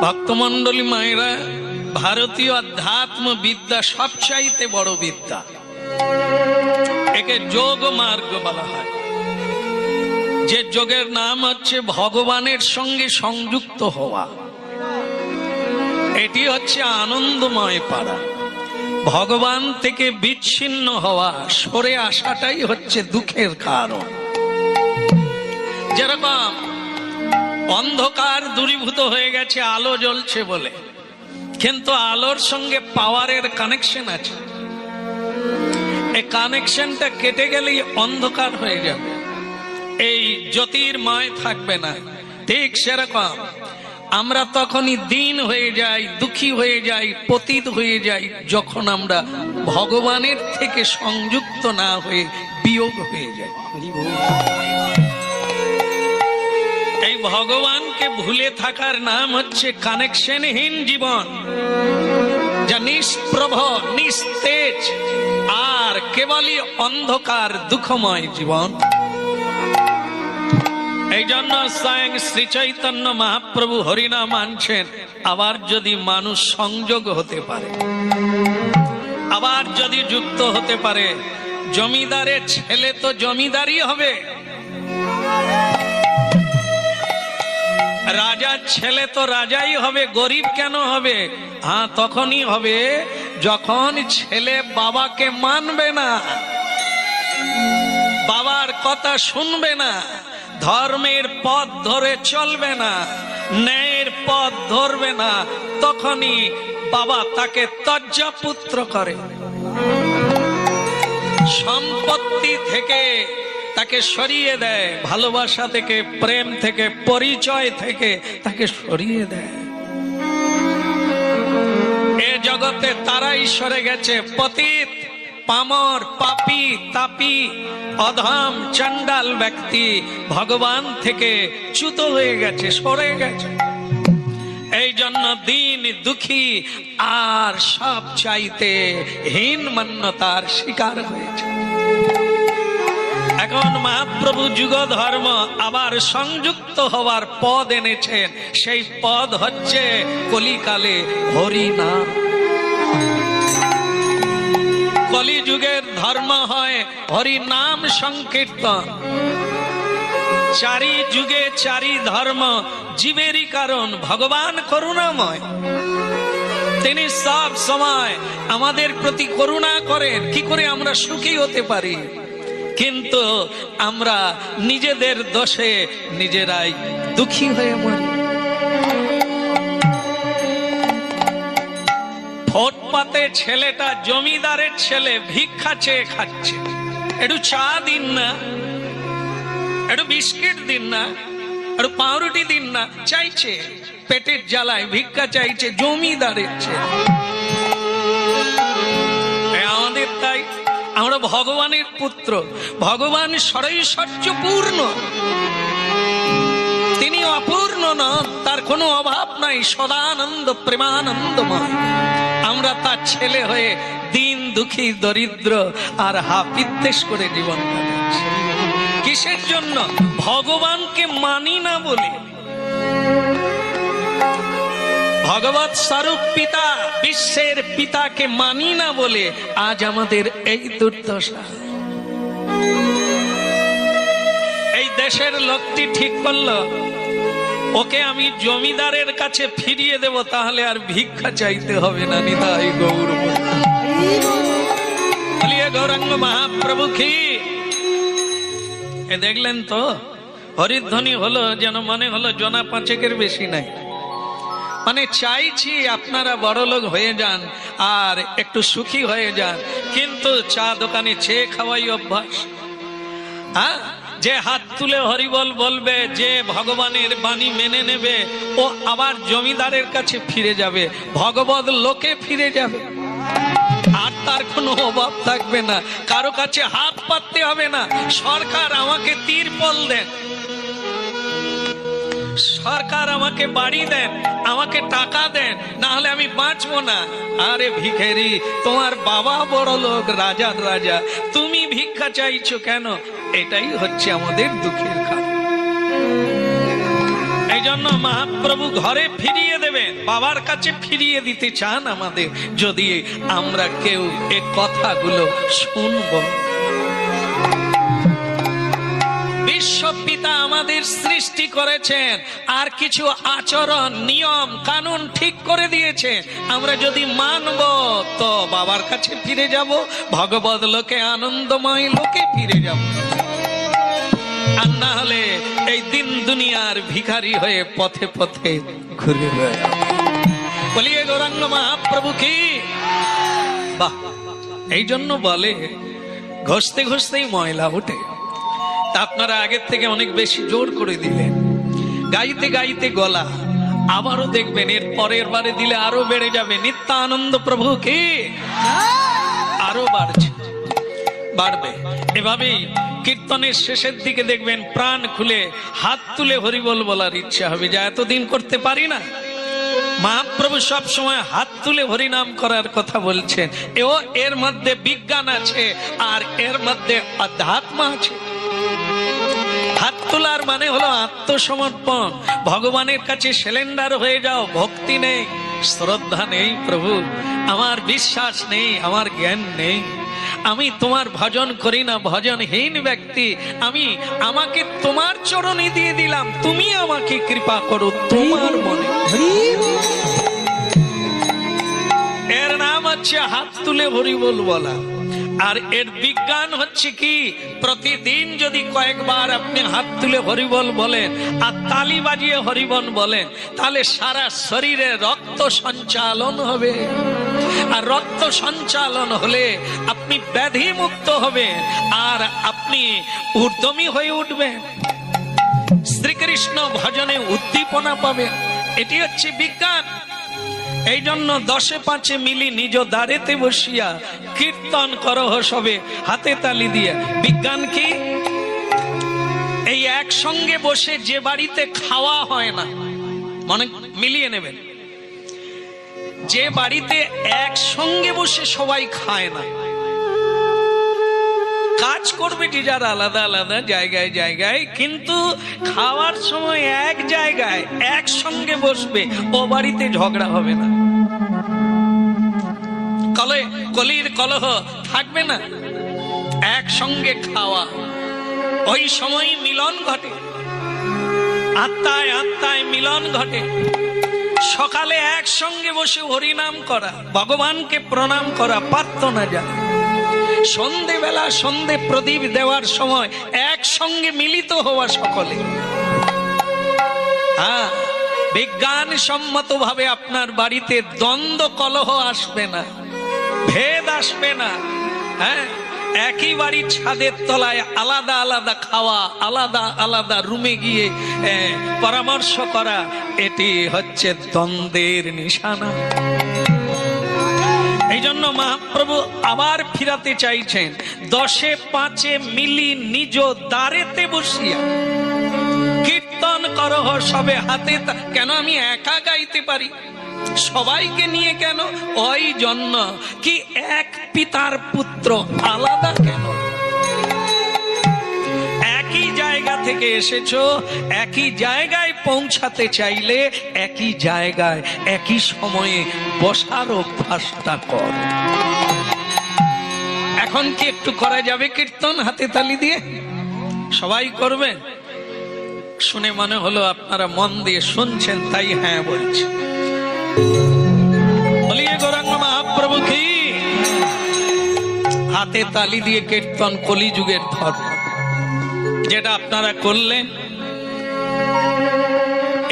ভক্তমন্ডলী মায়েরা, ভারতীয় আধ্যাত্ম বিদ্যা সবচাইতে বড় বিদ্যা। একে যোগ মার্গ বলা হয়। যে যোগের নাম হচ্ছে ভগবানের সঙ্গে সংযুক্ত হওয়া। এটি হচ্ছে আনন্দময় পাড়া। ভগবান থেকে বিচ্ছিন্ন হওয়া, সরে আসাটাই হচ্ছে দুঃখের কারণ। যেরকম অন্ধকার দূরীভূত হয়ে গেছে, আলো জ্বলছে বলে, কিন্তু আলোর সঙ্গে পাওয়ারের কানেকশন আছে। এই কানেকশনটা কেটে গেলেই অন্ধকার হয়ে যাবে, এই জ্যোতির্ময় থাকবে না। ঠিক সেরকম আমরা তখনই দিন হয়ে যাই, দুঃখী হয়ে যাই, পতিত হয়ে যাই, যখন আমরা ভগবানের থেকে সংযুক্ত না হয়ে বিয়োগ হয়ে যাই। এই ভগবানকে ভুলে থাকার নাম হচ্ছে কানেকশনহীন জীবন, যা নিষ্প্রভ, নিস্তেজ আর কেবলই অন্ধকার দুঃখময় জীবন। এই জন্য স্বয়ং শ্রী চৈতন্য মহাপ্রভু হরিনাম আনছেন, আবার যদি মানুষ সংযোগ হতে পারে, আবার যদি যুক্ত হতে পারে, জমিদারের ছেলে তো জমিদারই হবে, রাজার ছেলে তো রাজাই হবে। গরিব কেন হবে? হ্যাঁ, তখনই হবে যখন ছেলে বাবাকে মানবে না, বাবার কথা শুনবে না, ধর্মের পথ ধরে চলবে না, ন্যায়ের পথ ধরবে না, তখনই বাবা তাকে ত্যাজ্যপুত্র করে। সম্পত্তি থেকে তাকে সরিয়ে দেয়, ভালোবাসা থেকে, প্রেম থেকে, পরিচয় থেকে তাকে সরিয়ে দেয়। এ জগতে তারাই সরে গেছে, পতিত, পামর, পাপী, তাপী, অধম, চণ্ডাল ব্যক্তি ভগবান থেকে চ্যুত হয়ে গেছে, সরে গেছে। এই জন্য দিন দুঃখী আর সব চাইতে হীন মান্যতার শিকার হয়েছে। এখন মহাপ্রভু যুগ ধর্ম আবার সংযুক্ত হওয়ার পদ এনেছেন। সেই পদ হচ্ছে কলিকালে হরিনাম। কলিযুগের ধর্ম হয় হরিনাম সংকীর্তন। চারি যুগে চারি ধর্ম, জীবেরই কারণ ভগবান করুণাময়। তিনি সব সময় আমাদের প্রতি করুণা করেন, কি করে আমরা সুখী হতে পারি। কিন্তু আমরা নিজেদের দোষে নিজেরাই দুঃখী হয়ে মরি। ফুটপাতে ছেলেটা, জমিদারের ছেলে, ভিক্ষা চেয়ে খাচ্ছে। একটু চা দিন না, একটু বিস্কিট দিন না, একটু পাউরুটি দিন না, চাইছে, পেটের জ্বালায় ভিক্ষা চাইছে জমিদারের ছেলে। আমাদের তাই, আমরা ভগবানের পুত্র, ভগবান সরৈশ্বর্যপূর্ণ, তিনি অপূর্ণ নন, তার কোনো অভাব নাই, সদানন্দ, প্রেমানন্দময়। আমরা তার ছেলে হয়ে দিন দুঃখী, দরিদ্র আর হাপিত্তেশ করে জীবন কাটাচ্ছি। কিসের জন্য? ভগবানকে মানি না বলে। ভগবৎ স্বরূপ পিতা, বিশ্বের পিতাকে মানি না বলে আজ আমাদের এই দুর্দশা। এই দেশের লোকটি ঠিক করলো, ওকে আমি জমিদারের কাছে ফিরিয়ে দেব, তাহলে আর ভিক্ষা চাইতে হবে না। নিতাই গৌর বলিয়ে গৌরাঙ্গ মহাপ্রভু কি। এ দেখলেন তো, হরিধ্বনি হলো যেন মনে হলো জনা পাঁচেকের বেশি নাই। মানে চাইছি আপনারা বড়লোক হয়ে যান আর একটু সুখী হয়ে যান, কিন্তু চা দোকানে চেয়ে খাওয়াই অভ্যাস। হ্যাঁ, যে হাত তুলে হরিবল বলবে, যে ভগবানের বাণী মেনে নেবে, ও আবার জমিদারের কাছে ফিরে যাবে, ভগবত লোকে ফিরে যাবে, আর তার কোনো অভাব থাকবে না, কারো কাছে হাত পাততে হবে না। সরকার আমাকে তিরপল দেন, সরকার আমাকে বাড়ি দেন, আমাকে টাকা দেন, না হলে আমি বাঁচবো না। আরে ভিখারি, তোমার বাবা বড় লোক, রাজার রাজা, তুমি ভিক্ষা চাইছো কেন? এটাই হচ্ছে আমাদের দুঃখের কারণ। এই জন্য জন্য মহাপ্রভু ঘরে ফিরিয়ে দেবেন, বাবার কাছে ফিরিয়ে দিতে চান আমাদের, যদি আমরা কেউ এ কথাগুলো শুনব। বিশ্বপিতা আমাদের সৃষ্টি করেছেন, আর কিছু আচরণ নিয়ম কানুন ঠিক করে দিয়েছে, আমরা যদি মানব তো বাবার কাছে ফিরে যাব, ভগবত লোকে আনন্দময় লোকে ফিরে যাব। আর না হলে এই দিন দুনিয়ার ভিখারি হয়ে পথে পথে ঘুরে বেড়াবো। বলিয়ে গৌরাঙ্গ মহাপ্রভু কি। বাহ, এই জন্য বলে ঘষতে ঘষতেই ময়লা ওঠে। তা আপনারা আগের থেকে অনেক বেশি জোর করে দিলেন, গাইতে গাইতে গলা, আবারও দেখবেন এর পরের বারে দিলে আরো বেড়ে যাবে। নিত্যানন্দ প্রভু কি, আরো বাড়বে। এভাবেই কীর্তনের শেষের দিকে দেখবেন প্রাণ খুলে হাত তুলে হরিবল বলার ইচ্ছা হবে, যা এতদিন করতে পারি না। মহাপ্রভু সব সময় হাত তুলে হরিনাম করার কথা বলছেন। এর মধ্যে বিজ্ঞান আছে, আর এর মধ্যে আধ্যাত্ম আছে। হাত তোলার মানে হলো আত্মসমর্পণ, ভগবানের কাছে সিলিন্ডার হয়ে যাও। ভক্তি নেই, শ্রদ্ধা নেই, প্রভু আমার বিশ্বাস নেই, আমার জ্ঞান নেই, আমি তোমার ভজন করি না, ভজনহীন ব্যক্তি আমি, আমাকে তোমার চরণে দিয়ে দিলাম, তুমি আমাকে কৃপা করো তোমার মনে। এর নাম হচ্ছে হাত তুলে হরিবল বলা। আর এর বিজ্ঞান হচ্ছে কি, প্রতিদিন যদি কয়েকবার আপনি হাত তুলে হরিবল বলেন আর তালি বাজিয়ে হরিবল বলেন, তাহলে সারা শরীরে রক্ত সঞ্চালন হবে। আর রক্ত সঞ্চালন হলে আপনি ব্যাধি মুক্ত হবেন, আর আপনি উদ্যমী হয়ে উঠবেন, শ্রীকৃষ্ণ ভজনে উদ্দীপনা পাবেন। এটি হচ্ছে বিজ্ঞান। এই জন্য 10-5 মিলি নিজ দ্বারেতে বসিয়া কীর্তন করহ সবে হাতে তালি দিয়ে। বিজ্ঞান কি? এই একসঙ্গে বসে যে বাড়িতে খাওয়া হয় না, মনে মিলিয়ে নেবেন, যে বাড়িতে একসঙ্গে বসে সবাই খায় না, কাজ করবে যে যার আলাদা আলাদা জায়গায় জায়গায়, কিন্তু খাওয়ার সময় এক জায়গায় একসঙ্গে বসবে, ও বাড়িতে ঝগড়া হবে না, কলির কলহ থাকবে না। একসঙ্গে খাওয়া, ওই সময় মিলন ঘটে, আত্মায় আত্মায় মিলন ঘটে। সকালে একসঙ্গে বসে হরিনাম করা, ভগবানকে প্রণাম করা, প্রার্থনা জানা। সন্ধেবেলা সন্ধে প্রদীপ দেওয়ার সময় একসঙ্গে মিলিত হওয়া সকলে। হ্যাঁ, বিজ্ঞান সম্মত ভাবে আপনার বাড়িতে দ্বন্দ্ব কলহ আসবে না, ভেদ আসবে না। হ্যাঁ, একই বাড়ির ছাদের তলায় আলাদা আলাদা খাওয়া, আলাদা আলাদা রুমে গিয়ে পরামর্শ করা, এটি হচ্ছে দ্বন্দ্বের নিশানা। এই জন্য মহাপ্রভু আবার ফিরাতে চাইছেন, 10-5 মিলি নিজ দ্বারেতে বসিয়া কীর্তন করহ সবে হাতে। কেন আমি একা গাইতে পারি, সবাইকে নিয়ে কেন? ওই জন্য কি এক পিতার পুত্র, আলাদা কেন? একই জায়গা থেকে এসেছো, একই জায়গায় পৌঁছাতে চাইলে একই জায়গায় একই সময়ে বসার অভ্যাসটা কর। এখন কি একটু করা যাবে কীর্তন হাতে তালি দিয়ে? সবাই করবেন? শুনে মনে হলো আপনারা মন দিয়ে শুনছেন, তাই হ্যাঁ বলছি। বলিয়ে গৌরাঙ্গ মহাপ্রভু কি। হাতে তালি দিয়ে কীর্তন কলিযুগের ধর্ম। যেটা আপনারা করলেন,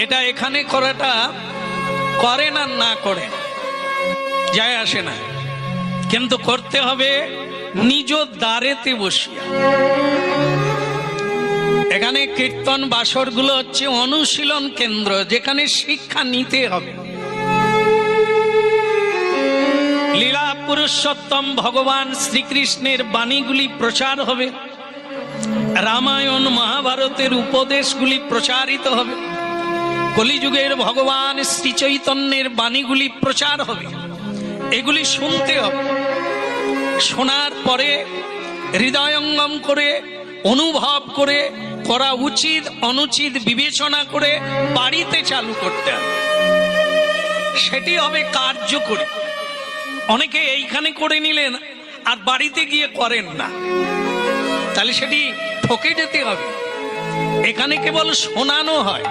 এটা এখানে করাটা, করেন আর না করেন যায় আসে না, কিন্তু করতে হবে নিজ দ্বারেতে বসিয়া। এখানে কীর্তন বাসরগুলো হচ্ছে অনুশীলন কেন্দ্র, যেখানে শিক্ষা নিতে হবে। লীলা পুরুষোত্তম ভগবান শ্রীকৃষ্ণের বাণীগুলি প্রচার হবে, রামায়ণ মহাভারতের উপদেশগুলি প্রচারিত হবে, কলিযুগের ভগবান শ্রী চৈতন্যের বাণীগুলি প্রচার হবে। এগুলি শুনতে হবে, শোনার পরে হৃদয়ঙ্গম করে অনুভব করে করা উচিত অনুচিত বিবেচনা করে বাড়িতে চালু করতে হবে, সেটি হবে কার্যকরী। অনেকে এইখানে করে নিলেন আর বাড়িতে গিয়ে করেন না, তাহলে সেটি ঠকে যেতে হবে। এখানে কেবল শোনানো হয়,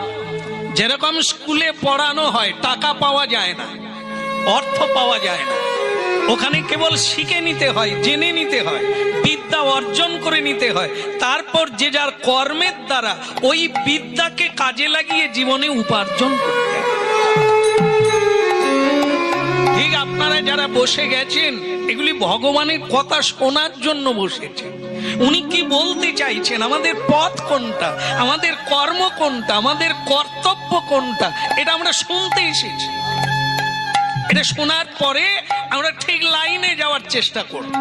যেরকম স্কুলে পড়ানো হয়, টাকা পাওয়া যায় না, অর্থ পাওয়া যায় না। ওখানে কেবল শিখে নিতে হয়, জেনে নিতে হয়, বিদ্যা অর্জন করে নিতে হয়, তারপর যে যার কর্মের দ্বারা ওই বিদ্যাকে কাজে লাগিয়ে জীবনে উপার্জন করতে হয়। ঠিক আপনারা যারা বসে গেছেন, এগুলি ভগবানের কথা শোনার জন্য বসেছেন। উনি কি বলতে চাইছেন, আমাদের পথ কোনটা, আমাদের কর্ম কোনটা, আমাদের কর্তব্য কোনটা, এটা আমরা শুনতে এসেছি। এটা শোনার পরে আমরা ঠিক লাইনে যাওয়ার চেষ্টা করব।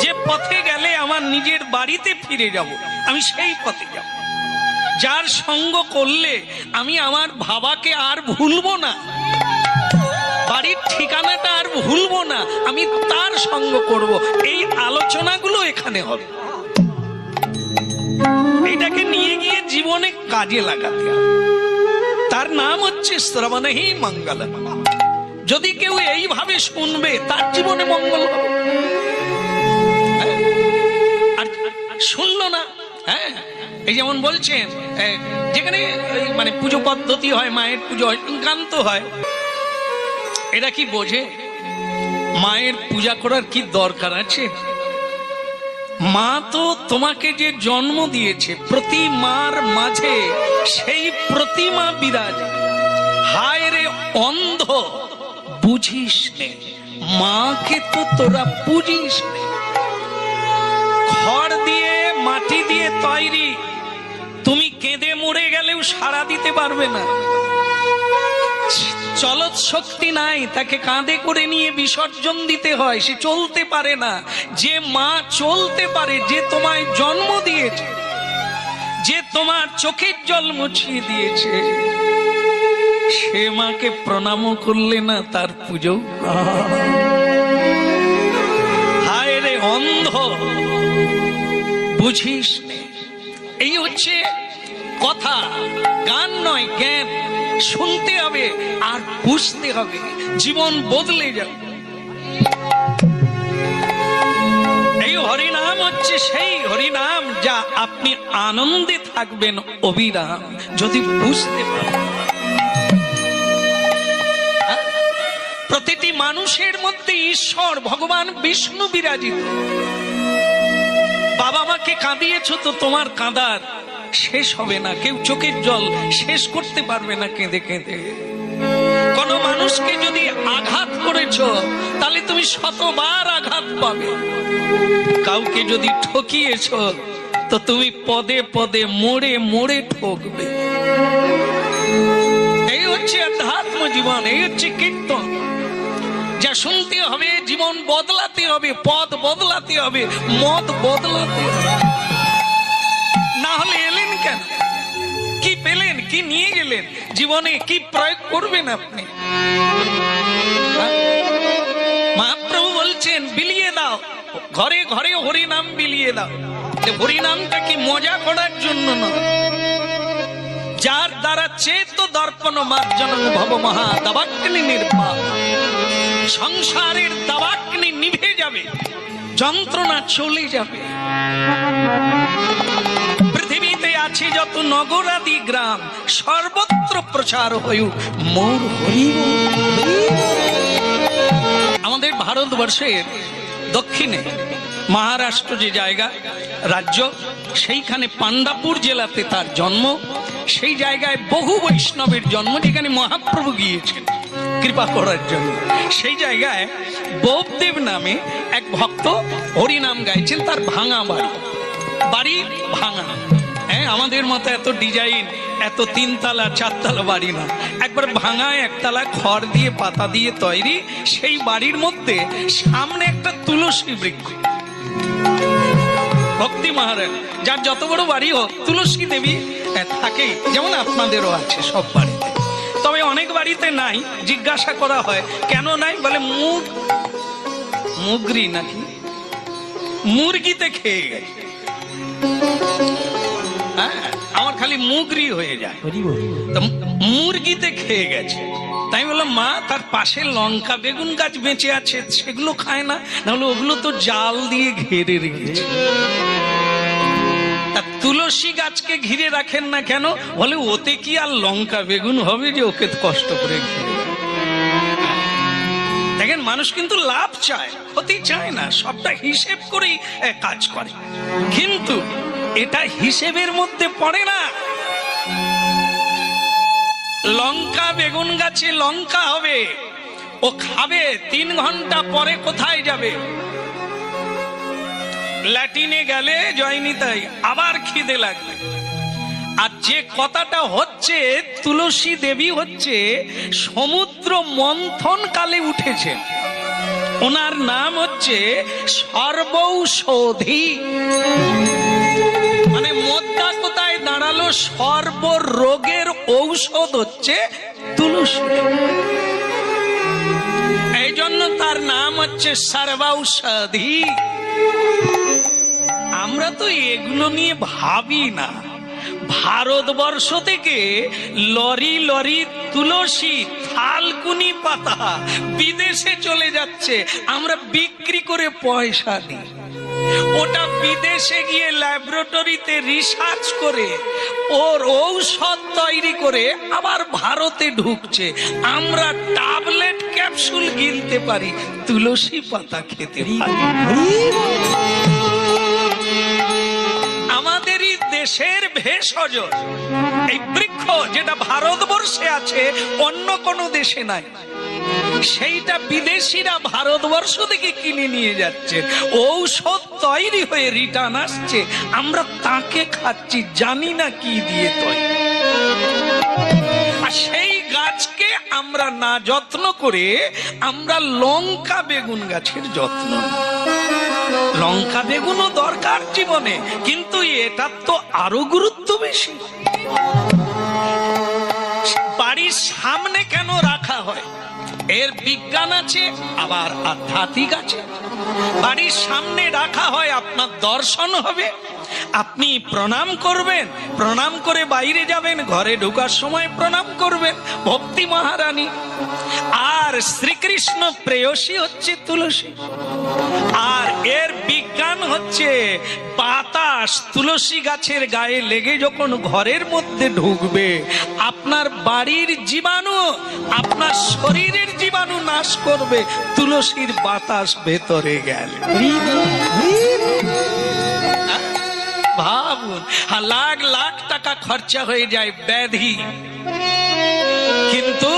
যে পথে গেলে আমার নিজের বাড়িতে ফিরে যাব, আমি সেই পথে যাব। যার সঙ্গ করলে আমি আমার বাবাকে আর ভুলবো না, বাড়ির ঠিকানাটা আর ভুলবো না, আমি তার সঙ্গ করব। এই আলোচনাগুলো এখানে হবে। এটাকে নিয়ে গিয়ে জীবনে কাজে লাগাতে হবে। তার নাম হচ্ছে শ্রবণেহি মঙ্গলম। যদি কেউ এইভাবে শুনবে, তার জীবনে মঙ্গল হবে। আর শুনলো না, হ্যাঁ, এই যেমন বলছেন, যেখানে মানে পুজো পদ্ধতি হয়, মায়ের পুজো হয়, কান্ত হয়, এরা কি বোঝে মায়ের পূজা করার কি দরকার আছে? মা তো তোমাকে যে জন্ম দিয়েছে, প্রতি মার মাঝে সেই প্রতিমা বিরাজ। হায় রে অন্ধ, বুঝিস নে, মাকে তো তোরা বুঝিস নে। খড় দিয়ে মাটি দিয়ে তৈরি, তুমি কেঁদে মরে গেলেও সাড়া দিতে পারবে না। চলৎ শক্তি নাই, তাকে কাঁধে করে নিয়ে বিসর্জন দিতে হয়, সে চলতে পারে না। যে মা চলতে পারে, যে তোমায় জন্ম দিয়েছে, যে তোমার চোখের জল মুছিয়ে দিয়েছে, সে মাকে প্রণাম করলে না, তার পুজো। হায় রে অন্ধ, বুঝিস নে। এই হচ্ছে কথা, গান নয়, জ্ঞান। শুনতে হবে আর বুঝতে হবে, জীবন বদলে যাবে। এই হরিনাম হচ্ছে সেই হরিনাম যা আপনি আনন্দে থাকবেন অবিরাম, যদি বুঝতে পারেন। প্রতিটি মানুষের মধ্যে ঈশ্বর ভগবান বিষ্ণু বিরাজিত। বাবা মাকে কাঁদিয়েছ তো তোমার কাঁদার শেষ হবে না, কেউ চোখের জল শেষ করতে পারবে না কেঁদে কেঁদে। কোন মানুষকে যদি আঘাত করেছ, তাহলে তুমি শতবার আঘাত পাবে। কাউকে যদি ঠকিয়েছ, তো তুমি পদে পদে মোড়ে মোড়ে ঠকবে। এই হচ্ছে আধ্যাত্ম জীবন, এই হচ্ছে কীর্তন। যা শুনতে হবে, জীবন বদলাতে হবে, পথ বদলাতে হবে, মত বদলাতে হবে। না হলে এলেন কেন? কি পেলেন? কি নিয়ে গেলেন? জীবনে কি প্রয়োগ করবেন আপনি? মহাপ্রভু বলছেন, বিলিয়ে দাও, ঘরে ঘরে হরিনাম বিলিয়ে দাও। হরিনামটা কি মজা করার জন্য নয়। যার দ্বারা চেত দর্পণ মার্জন ভব মহা দাবাগ্নি নির্বাণ। সংসারের দাবাগ্নি নিভে যাবে, যন্ত্রণা চলে যাবে। পৃথিবীতে আছে যত নগরাদি গ্রাম, সর্বত্র প্রচার হইউক মোর হরি। আমাদের ভারতবর্ষের দক্ষিণে মহারাষ্ট্র যে জায়গা, রাজ্য, সেইখানে পান্ডাপুর জেলাতে তার জন্ম। সেই জায়গায় বহু বৈষ্ণবের জন্ম, যেখানে মহাপ্রভু গিয়েছেন কৃপা করার জন্য। সেই জায়গায় বোপদেব নামে এক ভক্ত হরিনাম গাইছেন। তার ভাঙা বাড়ি ভাঙা, হ্যাঁ, আমাদের মতো এত ডিজাইন, এত তিনতলা চারতলা বাড়ি না, একবার ভাঙা, একতলা খড় দিয়ে পাতা দিয়ে তৈরি। সেই বাড়ির মধ্যে সামনে একটা তুলসী বৃক্ষ। ভক্তি মহারাজ, যার যত বড় বাড়ি হোক, তুলসী দেবী থাকে, যেমন আপনাদেরও আছে সব বাড়িতে। তবে অনেক বাড়িতে নাই। জিজ্ঞাসা করা হয় কেন নাই, বলে মুগরি নাকি মুরগিতে খেয়ে গেছে। হ্যাঁ, আমার খালি মুগরি হয়ে যায়। তো মুরগিতে খেয়ে গেছে, তাই বললাম মা তার পাশে লঙ্কা বেগুন গাছ বেঁচে আছে, সেগুলো খায় না? নাহলে ওগুলো তো জাল দিয়ে ঘিরে রেখেছে। তা তুলসী গাছকে ঘিরে রাখেন না কেন? বলে ওতে কি আর লঙ্কা বেগুন হবে যে ওকে কষ্ট করে ঘিরে? দেখেন, মানুষ কিন্তু লাভ চায়, ক্ষতি চায় না, সবটা হিসেব করেই কাজ করে। কিন্তু এটা হিসেবের মধ্যে পড়ে না। লঙ্কা বেগুন গাছে লঙ্কা হবে, ও খাবে, 3 ঘন্টা পরে কোথায় যাবে? ল্যাটিনে গেলে জয়নি, তাই আবার খিদে লাগবে। আর যে কথাটা হচ্ছে, তুলসী দেবী হচ্ছে সমুদ্র মন্থন কালে উঠেছে, ওনার নাম হচ্ছে সর্বৌষধি। মানে মোদ্দা কোথায় দাঁড়ালো, সর্বরোগের ঔষধ হচ্ছে তুলসী। এই জন্য তার নাম হচ্ছে সর্বৌষধি। আমরা তো এগুলো নিয়ে ভাবি না। ভারতবর্ষ থেকে লরি লরি তুলসী থালকুনি পাতা বিদেশে চলে যাচ্ছে, আমরা বিক্রি করে পয়সা দিই। ওটা বিদেশে গিয়ে ল্যাবরেটরিতে রিসার্চ করে ওর ঔষধ তৈরি করে আবার ভারতে ঢুকছে। আমরা ট্যাবলেট ক্যাপসুল গিলতে পারি, তুলসী পাতা খেতে পারি। আমাদেরই দেশের ভেষজ এই বৃক্ষ, যেটা ভারতবর্ষে আছে অন্য কোনো দেশে নাই, সেইটা বিদেশিরা ভারতবর্ষ থেকে কিনে নিয়ে যাচ্ছে, ঔষধ তৈরি হয়ে রিটার্ন আসছে, আমরা তাকে খাচ্ছি, জানি না কি দিয়ে তৈরি। আর সেই গাছকে আমরা না যত্ন করে আমরা লঙ্কা বেগুন গাছের যত্ন। লঙ্কা বেগুনও দরকার জীবনে, কিন্তু এটার তো আরো গুরুত্ব বেশি। বাড়ির সামনে কেন রাখা হয়? এর বিজ্ঞান আছে, আবার আধ্যাত্মিক আছে। বাড়ির সামনে রাখা হয়, আপনার দর্শন হবে, আপনি প্রণাম করবেন, প্রণাম করে বাইরে যাবেন, ঘরে ঢোকার সময় প্রণাম করবেন, ভক্তি মহারানী। আর শ্রীকৃষ্ণ প্রেয়সী হচ্ছে তুলসী। আর এর বিজ্ঞান হচ্ছে বাতাস তুলসী গাছের গায়ে লেগে যখন ঘরের মধ্যে ঢুকবে, আপনার বাড়ির জীবাণু, আপনার শরীরের জীবাণু নাশ করবে তুলসীর বাতাস ভেতরে গেলে। ভাবুন, লাখ লাখ টাকা খরচা হয়ে যায় ব্যাধি, কিন্তু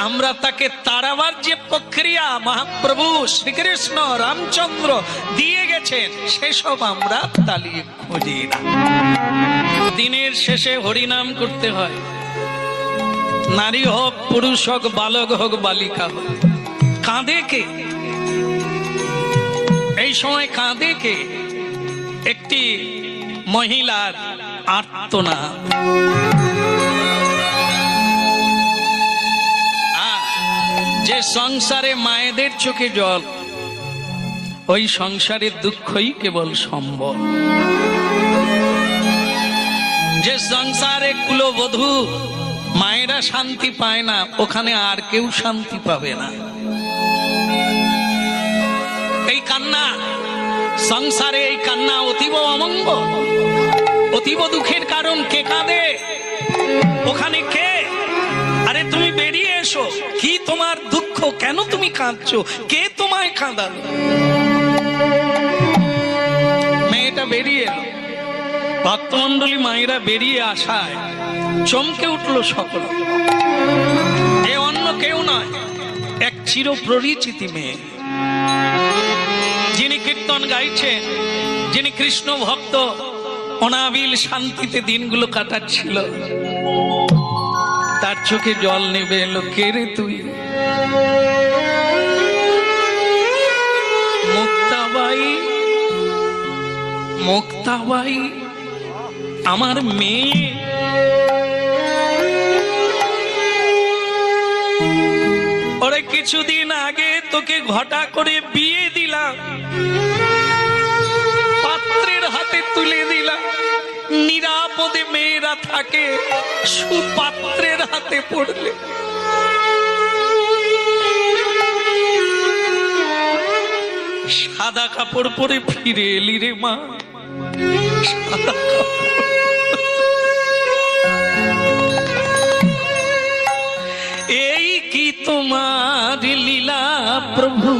আমরা তাকে তাড়াবার যে প্রক্রিয়া মহাপ্রভু শ্রীকৃষ্ণ রামচন্দ্র দিয়ে গেছেন, সেসব আমরা তালিয়ে খুঁজি না। দিনের শেষে হরিনাম করতে হয়, নারী হোক পুরুষ হোক, বালক হোক বালিকা হোক। কাঁদে কে? এই সময় কাঁদে কে? একটি মহিলার আর্তনাদ। যে সংসারে মায়েদের চোখে জল, ওই সংসারের দুঃখই কেবল সম্বল। যে সংসারে কুলবধূ মায়েরা শান্তি পায় না, ওখানে আর কেউ শান্তি পাবে না। এই কান্না সংসারে, এই কান্না অতীব অমঙ্গল, অতীব দুঃখের কারণ। কে কাঁদে ওখানে? কে? আরে তুমি বেরিয়ে এসো, কি তোমার দুঃখ, কেন তুমি কাঁদছো, কে তোমায় কাঁদালো? মেয়েটা বেরিয়ে এলো, ভক্তমন্ডলী মায়েরা বেরিয়ে আসায় চমকে উঠলো সকল। এ অন্য কেউ নয়, এক চিরপরিচিতি মেয়ে, যিনি কীর্তন গাইছেন, যিনি কৃষ্ণ ভক্ত, অনাবিল শান্তিতে দিনগুলো কাটাচ্ছিল। তার চোখে জল নেবে এলো। কে রে তুই? মুক্তাবাই, মুক্তাবাই আমার মেয়ে। ওরে কিছুদিন আগে তোকে ঘটা করে বিয়ে দিলাম, পাত্রের হাতে তুলে দিলাম। নিরাপদে মেয়েরা থাকে সুপাত্রের হাতে পড়লে। সাদা কাপড় পরে ফিরে এলি রে মা, সাদা এই কি তোমার লীলা প্রভু,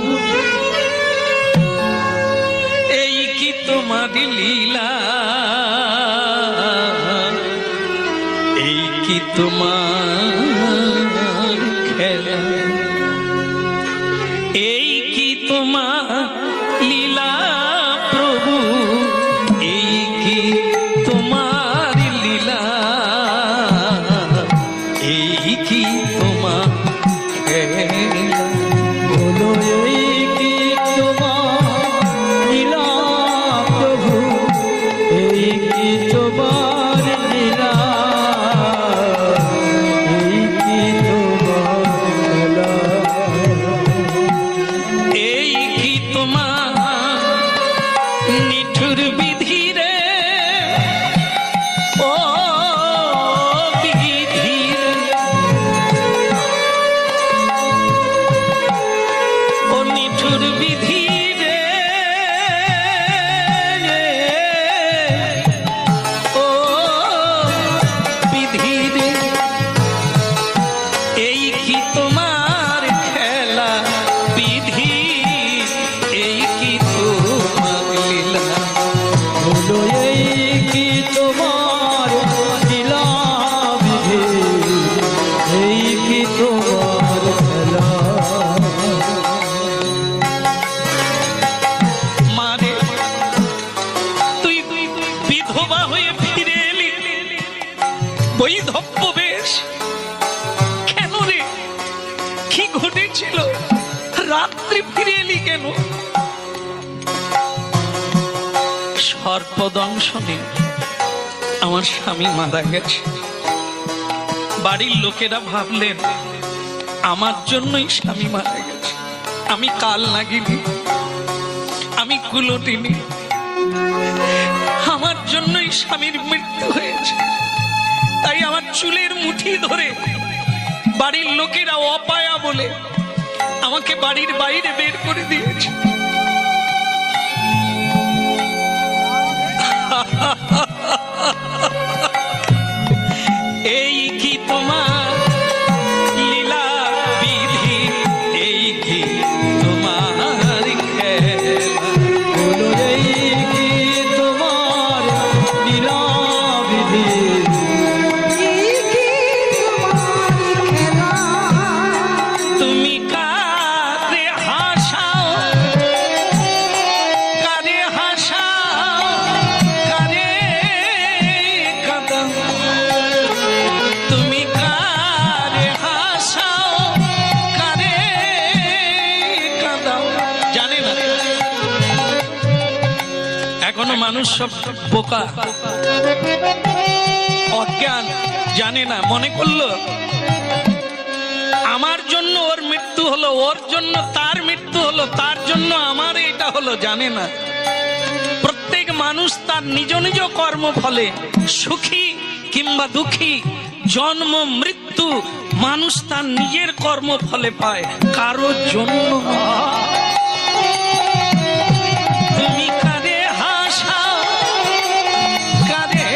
এই কি তোমার লীলা, এই কি তোমার খেলা, এই কি তোমার লীলা প্রভু, এই কি তোমার লীলা, এই কি তোমার খেলা, বলো এই কি তোমার লীলা প্রভু, এই কি তোমার লীলা, এই কি তোমার খেলা, এই কি তোমার নিঠুর বিধি রে, ও বিধি রে, ও নিঠুর বিধি রে, ও বিধি রে, এই কি তোমার খেলা বিধি, এই কি তোমার লীলা, বলো এই কি তোমার লীলা বিধি, এই কি তোমার খেলা, মারে তুই বিধবা হয়ে ফিরে এলি বৈধব্য বেশ, কেন রে, কি ঘটেছিল, রাত্রি ফিরে এলি কেন? সর্পদংশনে আমার স্বামী মারা গেছে। বাড়ির লোকেরা ভাবলেন আমার জন্যই স্বামী মারা গেছে। আমি কাল নাগিনি, আমি কুলটিনি, আমার জন্যই স্বামীর মৃত্যু হয়েছে। তাই আমার চুলের মুঠি ধরে বাড়ির লোকেরা অপায়া বলে আমাকে বাড়ির বাইরে বের করে দিয়েছে। এই কি তোমার লীলা বিধি, এই কি তোমার খেলা, বলো এই কি তোমার লীলা বিধি, তুমি কারে হাসাও, কারে হাসাও, কারে কাঁদাও, তুমি কারে হাসাও, কারে কাঁদাও। জানে না এখনো মানুষ সব বোকা অজ্ঞান, জানে না, মনে করলো আমার জন্য ওর মৃত্যু হলো, ওর জন্য তার মৃত্যু হলো, তার জন্য আমার এটা হলো। জানে না প্রত্যেক মানুষ তার নিজ নিজ কর্ম ফলে সুখী কিংবা দুঃখী, জন্ম মৃত্যু মানুষ তার নিজের কর্ম ফলে পায়, কারোর জন্য তুমি কারে হাসাও, কারে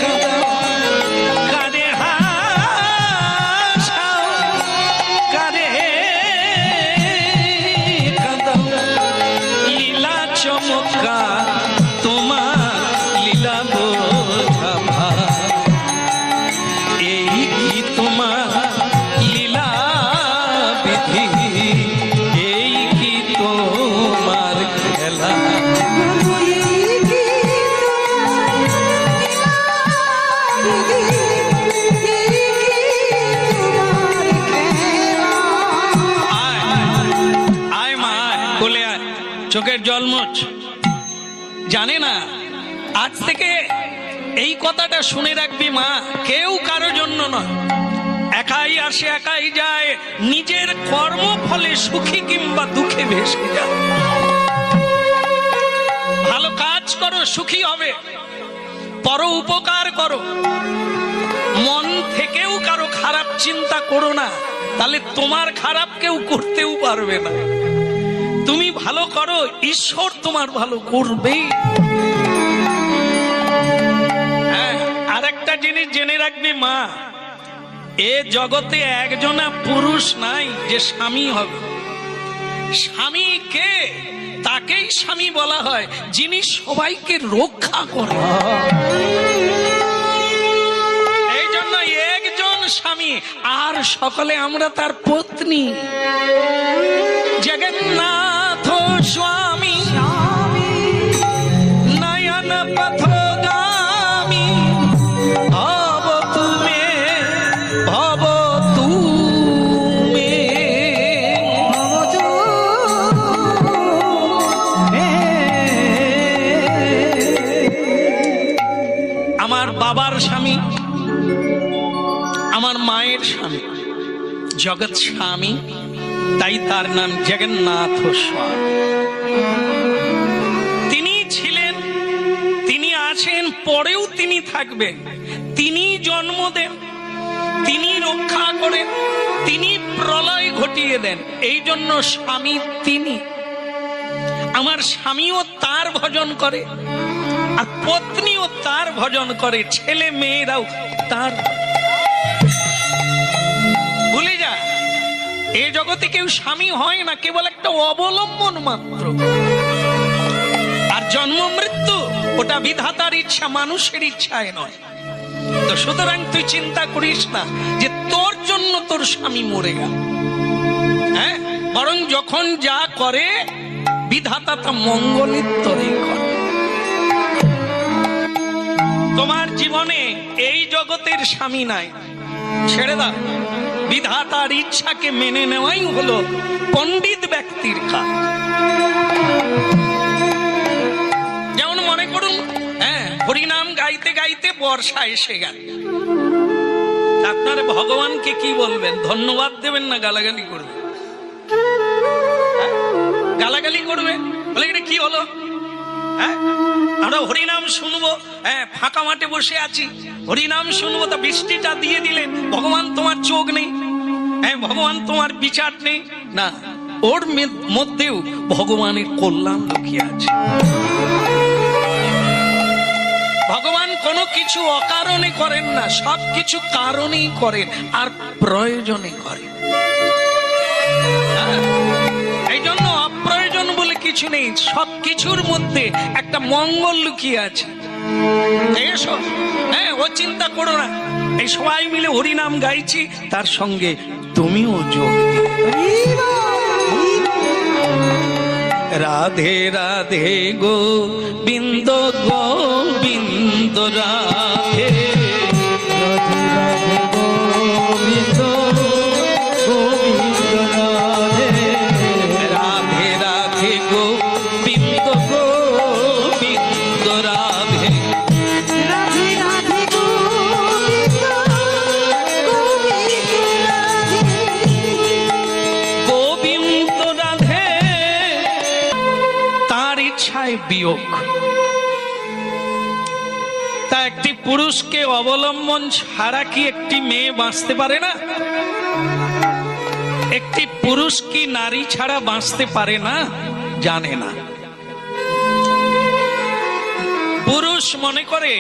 কাঁদাও, কারে হাসাও, কারে কাঁদাও, লীলা চমৎকার তোমার লীলা বোঝা ভার, এই কি তোমার লীলা বিধি, এই কি তোমার খেলা, আয় মা আয়, কোলে আয়, চোখের জল মোছ। জানে না আজ থেকে এই কথাটা শুনে রাখবি মা, কেউ কারো জন্য নয়, একাই আসে একাই যায়, নিজের কর্ম ফলে সুখী কিংবা দুঃখে ভেসে যায়। ভালো কাজ করো, সুখী হবে। পর উপকার করো, মন থেকেও কারো খারাপ চিন্তা করো না, তাহলে তোমার খারাপ কেউ করতেও পারবে না। তুমি ভালো করো, ঈশ্বর তোমার ভালো করবেই। হ্যাঁ, আর একটা জিনিস জেনে রাখবি মা, এ জগতে একজনা পুরুষ নাই যে স্বামী হবে। স্বামী কে? তাকেই স্বামী বলা হয় যিনি সবাইকে রক্ষা করে। এই জন্য একজন স্বামী, আর সকলে আমরা তার পত্নী। জগন্নাথ স্বামী নয়ন পথগামী, ভব তুমে ভব তুমে। আমার বাবার স্বামী, আমার মায়ের স্বামী জগৎ স্বামী, তাই তার নাম জগন্নাথ স্বামী। তিনি ছিলেন, তিনি আছেন, পরেও তিনি থাকবেন। তিনি জন্ম দেন, তিনি রক্ষা করেন, তিনি প্রলয় ঘটিয়ে দেন। এই জন্য স্বামী তিনি। আমার স্বামীও তার ভজন করে, আর পত্নীও তার ভজন করে, ছেলে মেয়েরাও তার। ভুলে যা, এই জগতে কেউ স্বামী হয় না, কেবল একটা অবলম্বন মাত্র। আর জন্ম মৃত্যু ওটা বিধাতার ইচ্ছা, মানুষের ইচ্ছায় নয়। তো সুতরাং তুই চিন্তা করিস না যে তোর জন্য তোর স্বামী মরে গেল। হ্যাঁ, বরং যখন যা করে বিধাতা তা মঙ্গলের তরেই করে। তোমার জীবনে এই জগতের স্বামী নাই, ছেড়ে দাও। বিধাতার ইচ্ছাকে মেনে নেওয়াই হলো পণ্ডিত ব্যক্তির কাজ। যেমন মনে করুন, হ্যাঁ, হরিনাম গাইতে গাইতে বর্ষা এসে গেল, আপনারা ভগবানকে কি বলবেন? ধন্যবাদ দেবেন না গালাগালি করবেন? গালাগালি করবে, বলে এটা কি হলো? হ্যাঁ, আমরা হরিনাম শুনবো, হ্যাঁ, ফাঁকা মাঠে বসে আছি, হরিনাম শুনবো, তা বৃষ্টিটা দিয়ে দিলেন। ভগবান তোমার চোখ নেই? হ্যাঁ, ভগবান তোমার বিচার নেই? না, ওর মধ্যেও ভগবানের কল্যাণ লুকিয়ে আছে। ভগবান কোনো কিছু অকারণে করেন না, সবকিছু কারণেই করেন, আর প্রয়োজনে করেন। এই জন্য অপ্রয়োজন বলে কিছু নেই, সবকিছুর মধ্যে একটা মঙ্গল লুকিয়ে আছে। এসো, হ্যাঁ, ও চিন্তা করো না। এই সবাই মিলে হরিনাম গাইছি, তার সঙ্গে তুমিও যোগ দিও। রাধে রাধে গোবিন্দ গোবিন্দ রাধে, রাধে রাধে গোবিন্দ গোবিন্দ রাধে, রাধে রাধে গোবিন্দ গোবিন্দ রাধে, রাধে রাধে গোবিন্দ গোবিন্দ রাধে, গোবিন্দ রাধে। তার ইচ্ছায় বিয়োগ। তা একটি পুরুষকে অবলম্বন ছাড়া কি একটি মেয়ে বাঁচতে পারে না? একটি পুরুষ কি নারী ছাড়া বাঁচতে পারে না? জানে না। পুরুষ মনে করে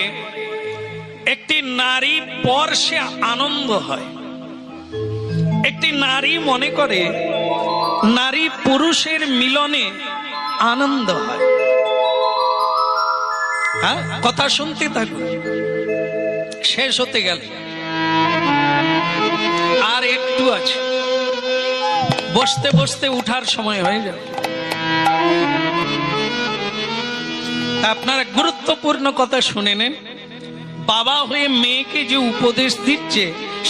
একটি নারী পর সে আনন্দ হয়, একটি নারী মনে করে নারী পুরুষের মিলনে আনন্দ হয়। হ্যাঁ, কথা শুনতে থাকুন, শেষ হতে গেল, আর একটু আছে, বসতে বসতে উঠার সময় হয়ে যাবে। আপনারা গুরুত্বপূর্ণ কথা শুনে নেন। বাবা হয়ে মেয়েকে যে উপদেশ দিচ্ছে,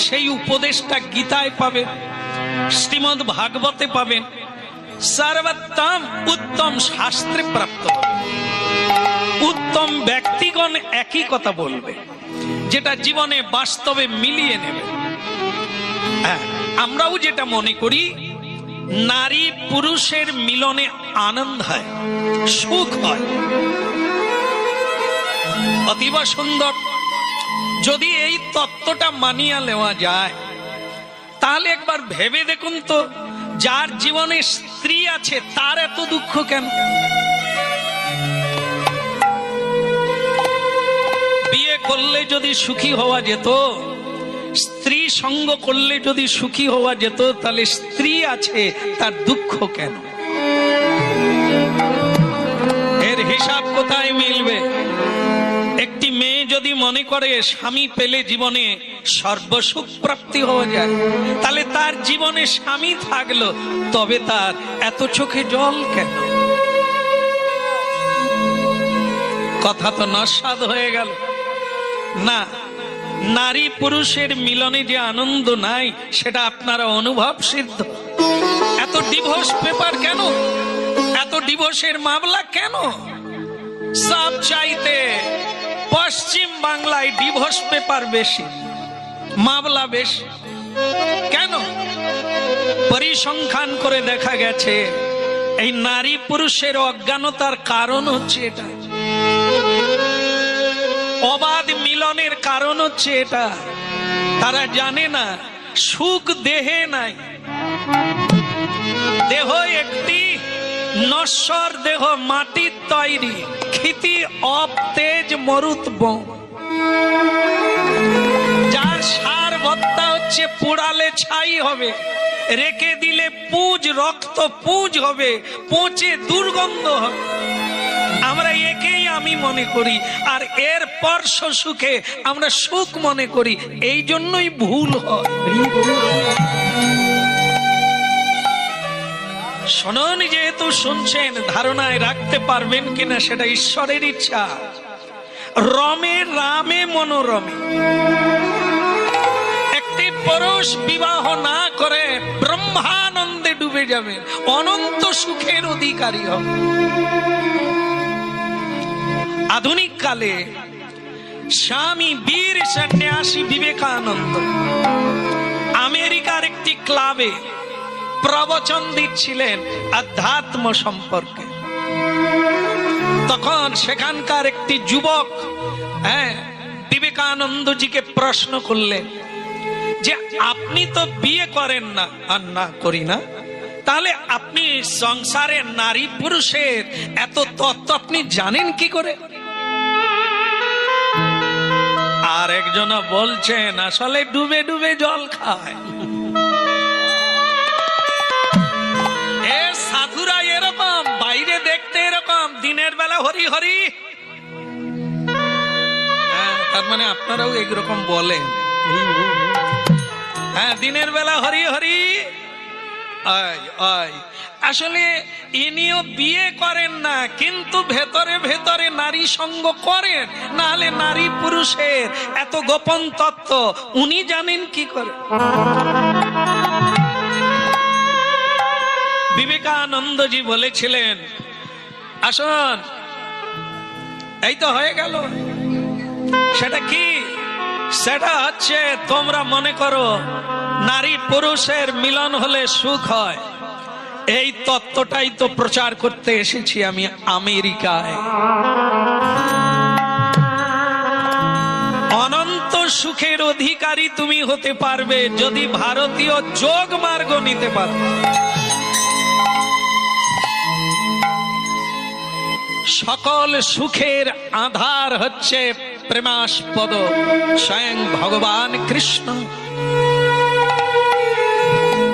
সেই উপদেশটা গীতায় পাবেন, শ্রীমদ্ ভাগবতে পাবেন, সর্বোত্তম উত্তম শাস্ত্রে প্রাপ্ত হবে। উত্তম ব্যক্তিগণ একই কথা বলবে, যেটা জীবনে বাস্তবে মিলিয়ে নেবে। আমরাও যেটা মনে করি, নারী পুরুষের মিলনে আনন্দ হয়, সুখ হয়। অতীব সুন্দর। যদি এই তত্ত্বটা মানিয়া নেওয়া যায়, তাহলে একবার ভেবে দেখুন তো, যার জীবনে স্ত্রী আছে তার এত দুঃখ কেন? বিয়ে করলে যদি সুখী হওয়া যেত, স্ত্রী সঙ্গ করলে যদি সুখী হওয়া যেত, তাহলে স্ত্রী আছে তার দুঃখ কেন? এর হিসাব কোথায় মিলবে? একটি মেয়ে যদি মনে করে স্বামী পেলে জীবনে সর্বসুখ প্রাপ্তি হওয়া যায়, তাহলে তার জীবনে স্বামী থাকলো, তবে তার এত চোখে জল কেন? কথা তো নস্বাদ হয়ে গেল না। নারী পুরুষের মিলনে যে আনন্দ নাই, সেটা আপনারা অনুভব সিদ্ধ। এত ডিভোর্স পেপার কেন? এত ডিভোর্সের মামলা কেন? সব চাইতে পশ্চিম বাংলায় ডিভোর্স পেপার বেশি, মামলা বেশি। কেন? পরিসংখ্যান করে দেখা গেছে এই নারী পুরুষের অজ্ঞানতার কারণ হচ্ছে এটা, অবাধ মিলনের কারণ হচ্ছে এটা। তারা জানে না সুখ দেহে নাই। দেহ একটি নশ্বর দেহ, মাটির তৈরি, ক্ষিতি অবতেজ মরুত বন। যার সার ভত্তা হচ্ছে পোড়ালে ছাই হবে, রেখে দিলে পুজ রক্ত পুজ হবে, পচে দুর্গন্ধ হবে। আমরা একেই আমি মনে করি, আর এর স্পর্শ সুখে আমরা সুখ মনে করি। এই জন্যই ভুল হয়। শুনুন, যেহেতু শুনছেন, ধারণায় রাখতে পারবেন কিনা সেটা ঈশ্বরের ইচ্ছা। রমে রামে মনোরমে। একটি পুরুষ বিবাহ না করে ব্রহ্মানন্দে ডুবে যাবে, অনন্ত সুখের অধিকারী হবে। আধুনিক কালে স্বামী বীর সন্ন্যাসী বিবেকানন্দ আমেরিকার একটি ক্লাবে প্রবচন দিচ্ছিলেন আধ্যাত্ম সম্পর্কে। তখন সেখানকার একটি যুবক বিবেকানন্দজিকে প্রশ্ন করলেন যে, আপনি তো বিয়ে করেন না। আর না করি না, তাহলে আপনি সংসারে নারী পুরুষের এত তত্ত্ব আপনি জানেন কি করে? আর একজন বলছেন, আসলে ডুবে ডুবে জল খায়। এ সাধুরা এরকম, বাইরে দেখতে এরকম, দিনের বেলা হরি হরি। তার মানে আপনারাও এইরকম বলেন? হ্যাঁ, দিনের বেলা হরি হরি। আসলে ইনিও বিয়ে করেন না, কিন্তু ভেতরে ভেতরে নারী সঙ্গ করেন। না হলে নারী পুরুষের এত গোপন তত্ত্ব উনি জানেন কি করে? বিবেকানন্দজি বলেছিলেন, আসুন, এই তো হয়ে গেল। সেটা কি? সেটা হচ্ছে, তোমরা মনে করো নারী পুরুষের মিলন হলে সুখ হয়। এই তত্ত্বটাই তো প্রচার করতে এসেছি আমি আমেরিকায়। অনন্ত সুখের অধিকারী তুমি হতে পারবে যদি ভারতীয় যোগ মার্গ নিতে পারো। সকল সুখের আধার হচ্ছে প্রেমাস্পদ স্বয়ং ভগবান কৃষ্ণ।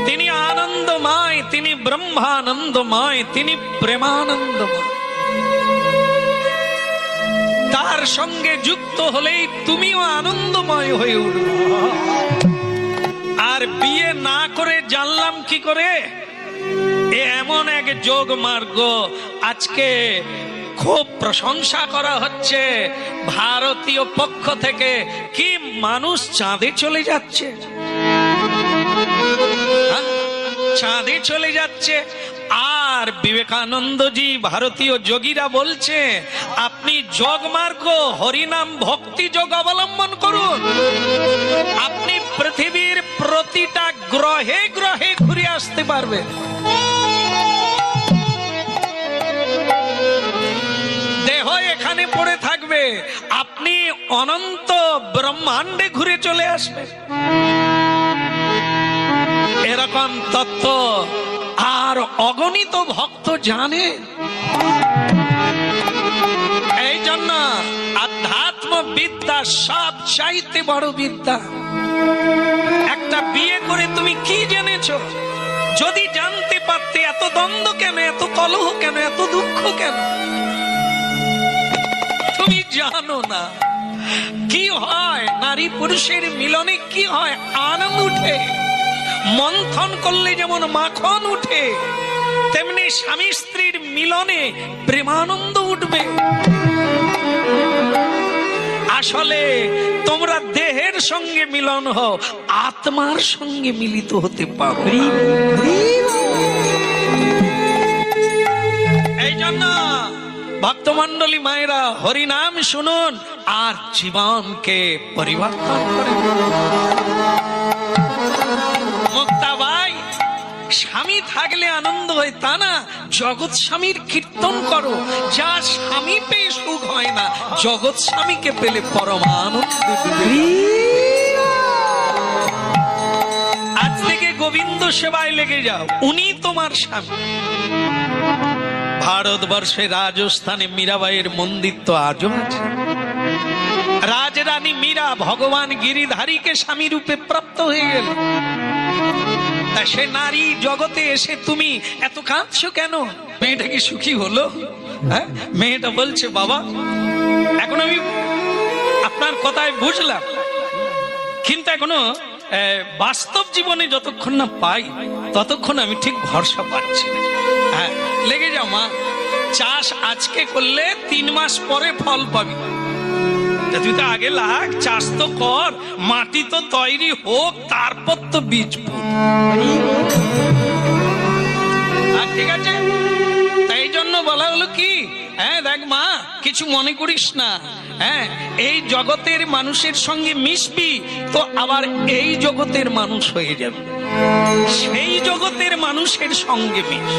তিনি আনন্দময়, তিনি ব্রহ্মানন্দময়, তিনি প্রেমানন্দময়। তার সঙ্গে যুক্ত হলেই তুমিও আনন্দময় হয়ে উঠবে। আর বিয়ে না করে জানলাম কি করে? এমন এক যোগ মার্গ আজকে খুব প্রশংসা করা হচ্ছে ভারতীয় পক্ষ থেকে। কি মানুষ চাঁদে চলে যাচ্ছে, চাঁদে চলে যাচ্ছে। আর বিবেকানন্দজি, ভারতীয় যোগীরা বলছে, আপনি যোগমার্গ হরিনাম ভক্তি যোগ অবলম্বন করুন, আপনি পৃথিবীর প্রতিটা গ্রহে গ্রহে ঘুরে আসতে পারবেন। দেহ এখানে পড়ে থাকবে, আপনি অনন্ত ব্রহ্মাণ্ডে ঘুরে চলে আসবেন। এরকম তত্ত্ব আর অগণিত ভক্ত জানে। এই জন্য আধ্যাত্ম বিদ্যা সব চাইতে বড় বিদ্যা। একটা বিয়ে করে তুমি কি জেনেছো? যদি জানতে পারতে এত দ্বন্দ্ব কেন, এত কলহ কেন, এত দুঃখ কেন? তুমি জানো না কি হয় নারী পুরুষের মিলনে, কি হয় আনন্দ উঠে। মন্থন করলে যেমন মাখন উঠে, তেমনি স্বামী স্ত্রীর মিলনে প্রেমানন্দ উঠবে। আসলে তোমরা দেহের সঙ্গে মিলন হও, আত্মার সঙ্গে মিলিত হতে পারো। এই জন্য ভক্তমণ্ডলী মায়েরা হরিনাম শুনুন আর জীবনকে পরিবর্তন করেন। মুক্তাবাই, স্বামী থাকলে আনন্দ হয় তা না, জগৎ স্বামীর কীর্তন করো। যা স্বামী পেয়ে সুখ হয় না, জগৎ স্বামীকে পেলে পরমানন্দ দিবে। আজ থেকে গোবিন্দ সেবায় লেগে যাও, উনি তোমার স্বামী। ভারতবর্ষে রাজস্থানে মীরাবাইয়ের মন্দির তো আজও আছে। রাজরানী মীরা ভগবান গিরিধারীকে স্বামী রূপে প্রাপ্ত হয়ে গেল। তা সে নারী জগতে এসে তুমি এত কাঁদছো কেন? মেয়েটা কি সুখী হলো? হ্যাঁ, মেয়েটা বলছে বাবা এখন আমি আপনার কথায় বুঝলাম, কিন্তু এখনো বাস্তব জীবনে যতক্ষণ না পাই ততক্ষণ আমি ঠিক ভরসা পাচ্ছি। হ্যাঁ, লেগে যাও মা, চাষ আজকে করলে 3 মাস পরে ফল পাবি। তুই তো আগে লাগ, চাষ তো কর, মাটি তো তৈরি হোক, তারপর তো বীজ পুঁত। ঠিক আছে, তাই জন্য বলা হলো কি, হ্যাঁ দেখ মা কিছু মনে করিস না, হ্যাঁ এই জগতের মানুষের সঙ্গে মিশবি তো আবার এই জগতের মানুষ হয়ে যাবে। সেই জগতের মানুষের সঙ্গে মিশ,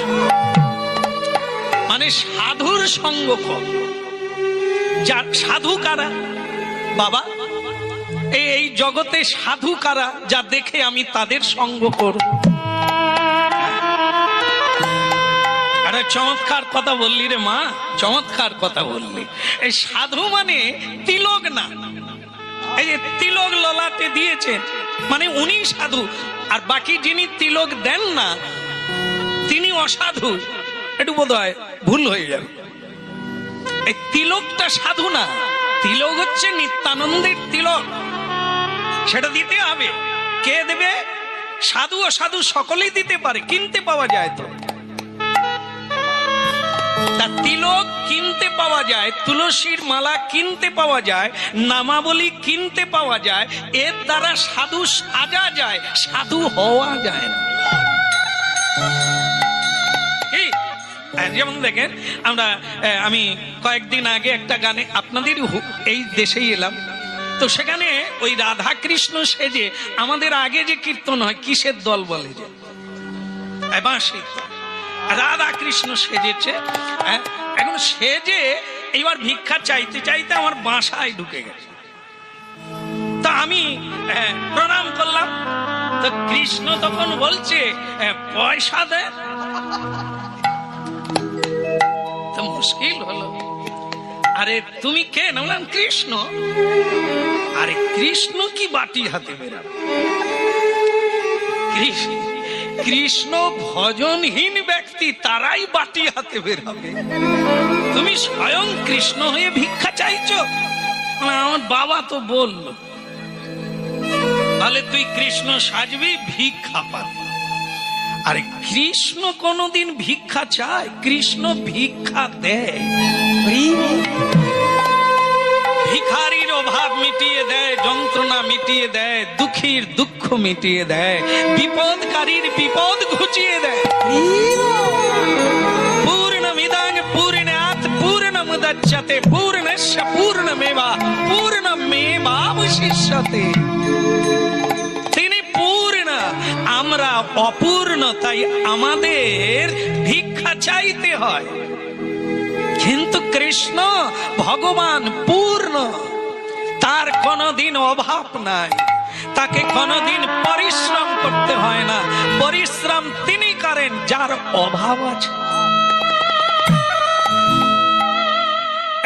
মানে সাধুর সঙ্গ কর। যার সাধু কারা বাবা? এই জগতে সাধু কারা যা দেখে আমি তাদের সঙ্গ করব। আরে চমৎকার কথা বললি রে মা, চমৎকার কথা বললি। এই সাধু মানে তিলক না, এই যে তিলক ললাটে দিয়েছেন মানে উনি সাধু, আর বাকি যিনি তিলক দেন না তিনি অসাধু। একটু বোধ হয় ভুল হয়ে যাবে। এই তিলকটা সাধু না, তিলক হচ্ছে নিত্যানন্দের তিলক, সেটা দিতে হবে। কে দেবে? সাধু অসাধু সকলেই দিতে পারে, কিনতে পাওয়া যায়। তো তা তিলক কিনতে পাওয়া যায়, তুলসীর মালা কিনতে পাওয়া যায়, নামাবলী কিনতে পাওয়া যায়। এর দ্বারা সাধু সাজা যায়, সাধু হওয়া যায় না। যেমন দেখেন আমি কয়েকদিন আগে একটা গানে আপনাদের এই দেশেই এলাম, তো সেখানে ওই রাধা কৃষ্ণ সেজে আমাদের আগে যে কীর্তন হয় কিসের দল বলে, যে বাঁশি, রাধা কৃষ্ণ সেজেছে। এখন সেজে এইবার ভিক্ষা চাইতে চাইতে আমার বাসায় ঢুকে গেছে। তা আমি প্রণাম করলাম, তো কৃষ্ণ তখন বলছে পয়সা দে। তো মুশকিল হলো, আরে তুমি কে? বললাম কৃষ্ণ। আরে কৃষ্ণ কি বাটি হাতে বেরাবে? কৃষ্ণ ভজনহীন ব্যক্তি, তারাই বাটি হাতে বেরাবে। তুমি স্বয়ং কৃষ্ণ হয়ে ভিক্ষা চাইছো? আমার বাবা তো বললো তাহলে তুই কৃষ্ণ সাজবি, ভিক্ষা পাবি। আরে কৃষ্ণ কোনদিন ভিক্ষা চায়? কৃষ্ণ ভিক্ষা দেয়। ভিখারির অভাব মিটিয়ে দেয়, যন্ত্রণা মিটিয়ে দেয়, দুঃখীর দুঃখ মিটিয়ে দেয়, বিপদকারীর বিপদ ঘুচিয়ে দেয়। পূর্ণমিদাং পূর্ণাৎ পূর্ণমুদচ্যতে পূর্ণস্য পূর্ণমেবা পূর্ণমেবাবশিষ্যতে। তিনি পূর্ণ, আমরা অপূর্ণ, তাই আমাদের ভিক্ষা চাইতে হয়। কিন্তু কৃষ্ণ ভগবান পূর্ণ, তার কোনদিন অভাব নাই, তাকে কোনদিন পরিশ্রম করতে হয় না। পরিশ্রম তিনি করেন যার অভাব আছে।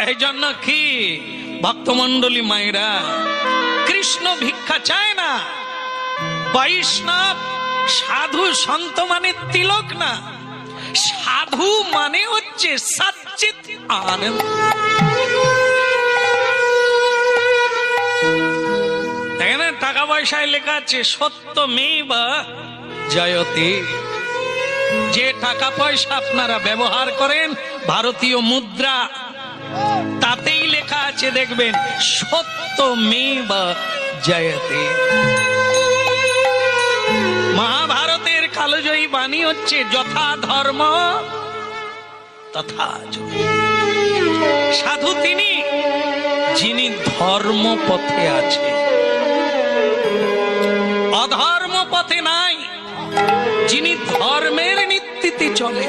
এই জন্য কি ভক্তমন্ডলী মায়েরা, কৃষ্ণ ভিক্ষা চায় না। বৈষ্ণব সাধু সন্ত মানে তিলক না, সাধু মানে হচ্ছে সচ্চিত আনন্দ। দেখেন টাকা পয়সায় লেখা আছে সত্যমেব জয়তে। যে টাকা পয়সা আপনারা ব্যবহার করেন ভারতীয় মুদ্রা, তাতেই লেখা আছে দেখবেন সত্যমেব জয়তে। মহাভারতের কালজয়ী বাণী হচ্ছে যথা ধর্ম তথা জয়। সাধু তিনি যিনি ধর্ম পথে আছে, অধর্ম পথে নাই, যিনি ধর্মের নীতিতে চলে,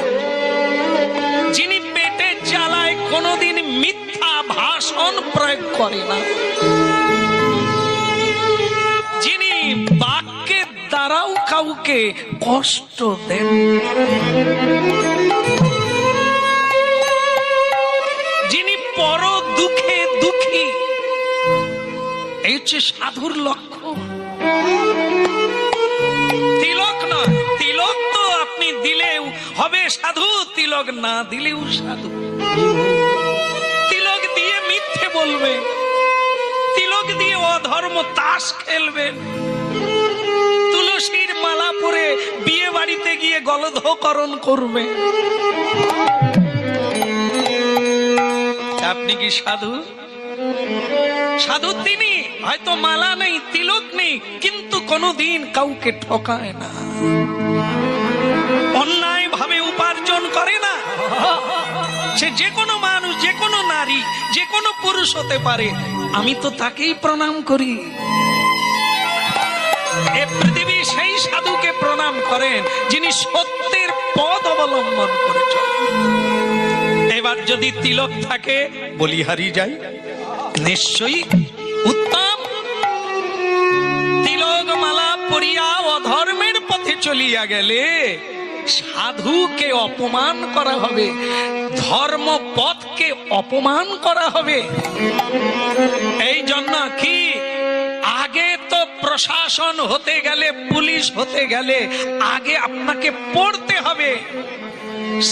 যিনি পেটের জ্বালায় কোনদিন মিথ্যা ভাষণ প্রয়োগ করে না, যিনি বাক্যের দ্বারাও কাউকে কষ্ট দেন, যিনি পর দুঃখে দুঃখী। এই হচ্ছে সাধুর লক্ষ্য। তিলক নয়, তিলক তো আপনি দিলেও হবে সাধু, তিলক না দিলেও সাধু। তিলক দিয়ে মিথ্যে বলবে, তিলক দিয়ে অধর্ম তাস খেলবেন, তুলসীর মালা পরে বিয়ে বাড়িতে গিয়ে গলধকরণ করবে। আপনি কি সাধু? সাধু তিনি হয়তো মালা নেই, তিলক নেই, কিন্তু কোনদিন কাউকে ঠকায় না, অন্যায় ভাবে উপার্জন করে না। সে যে কোনো মানুষ, যে কোনো নারী, যে কোনো পুরুষ হতে পারে, আমি তো তাকেই প্রণাম করি। এ পৃথিবী সেই সাধুকে প্রণাম করেন যিনি সত্যের পথ অবলম্বন করে চলেন। এবার যদি তিলক থাকে বলিহারি যায়, নিশ্চয়ই উত্তম। তিলক মালা পরিয়া অধর্মের পথে চলিয়া গেলে সাধুকে অপমান করা হবে, ধর্ম পথকে অপমান করা হবে। এই জন্য কি আগে তো প্রশাসন হতে গেলে, পুলিশ হতে গেলে আগে আপনাকে পড়তে হবে,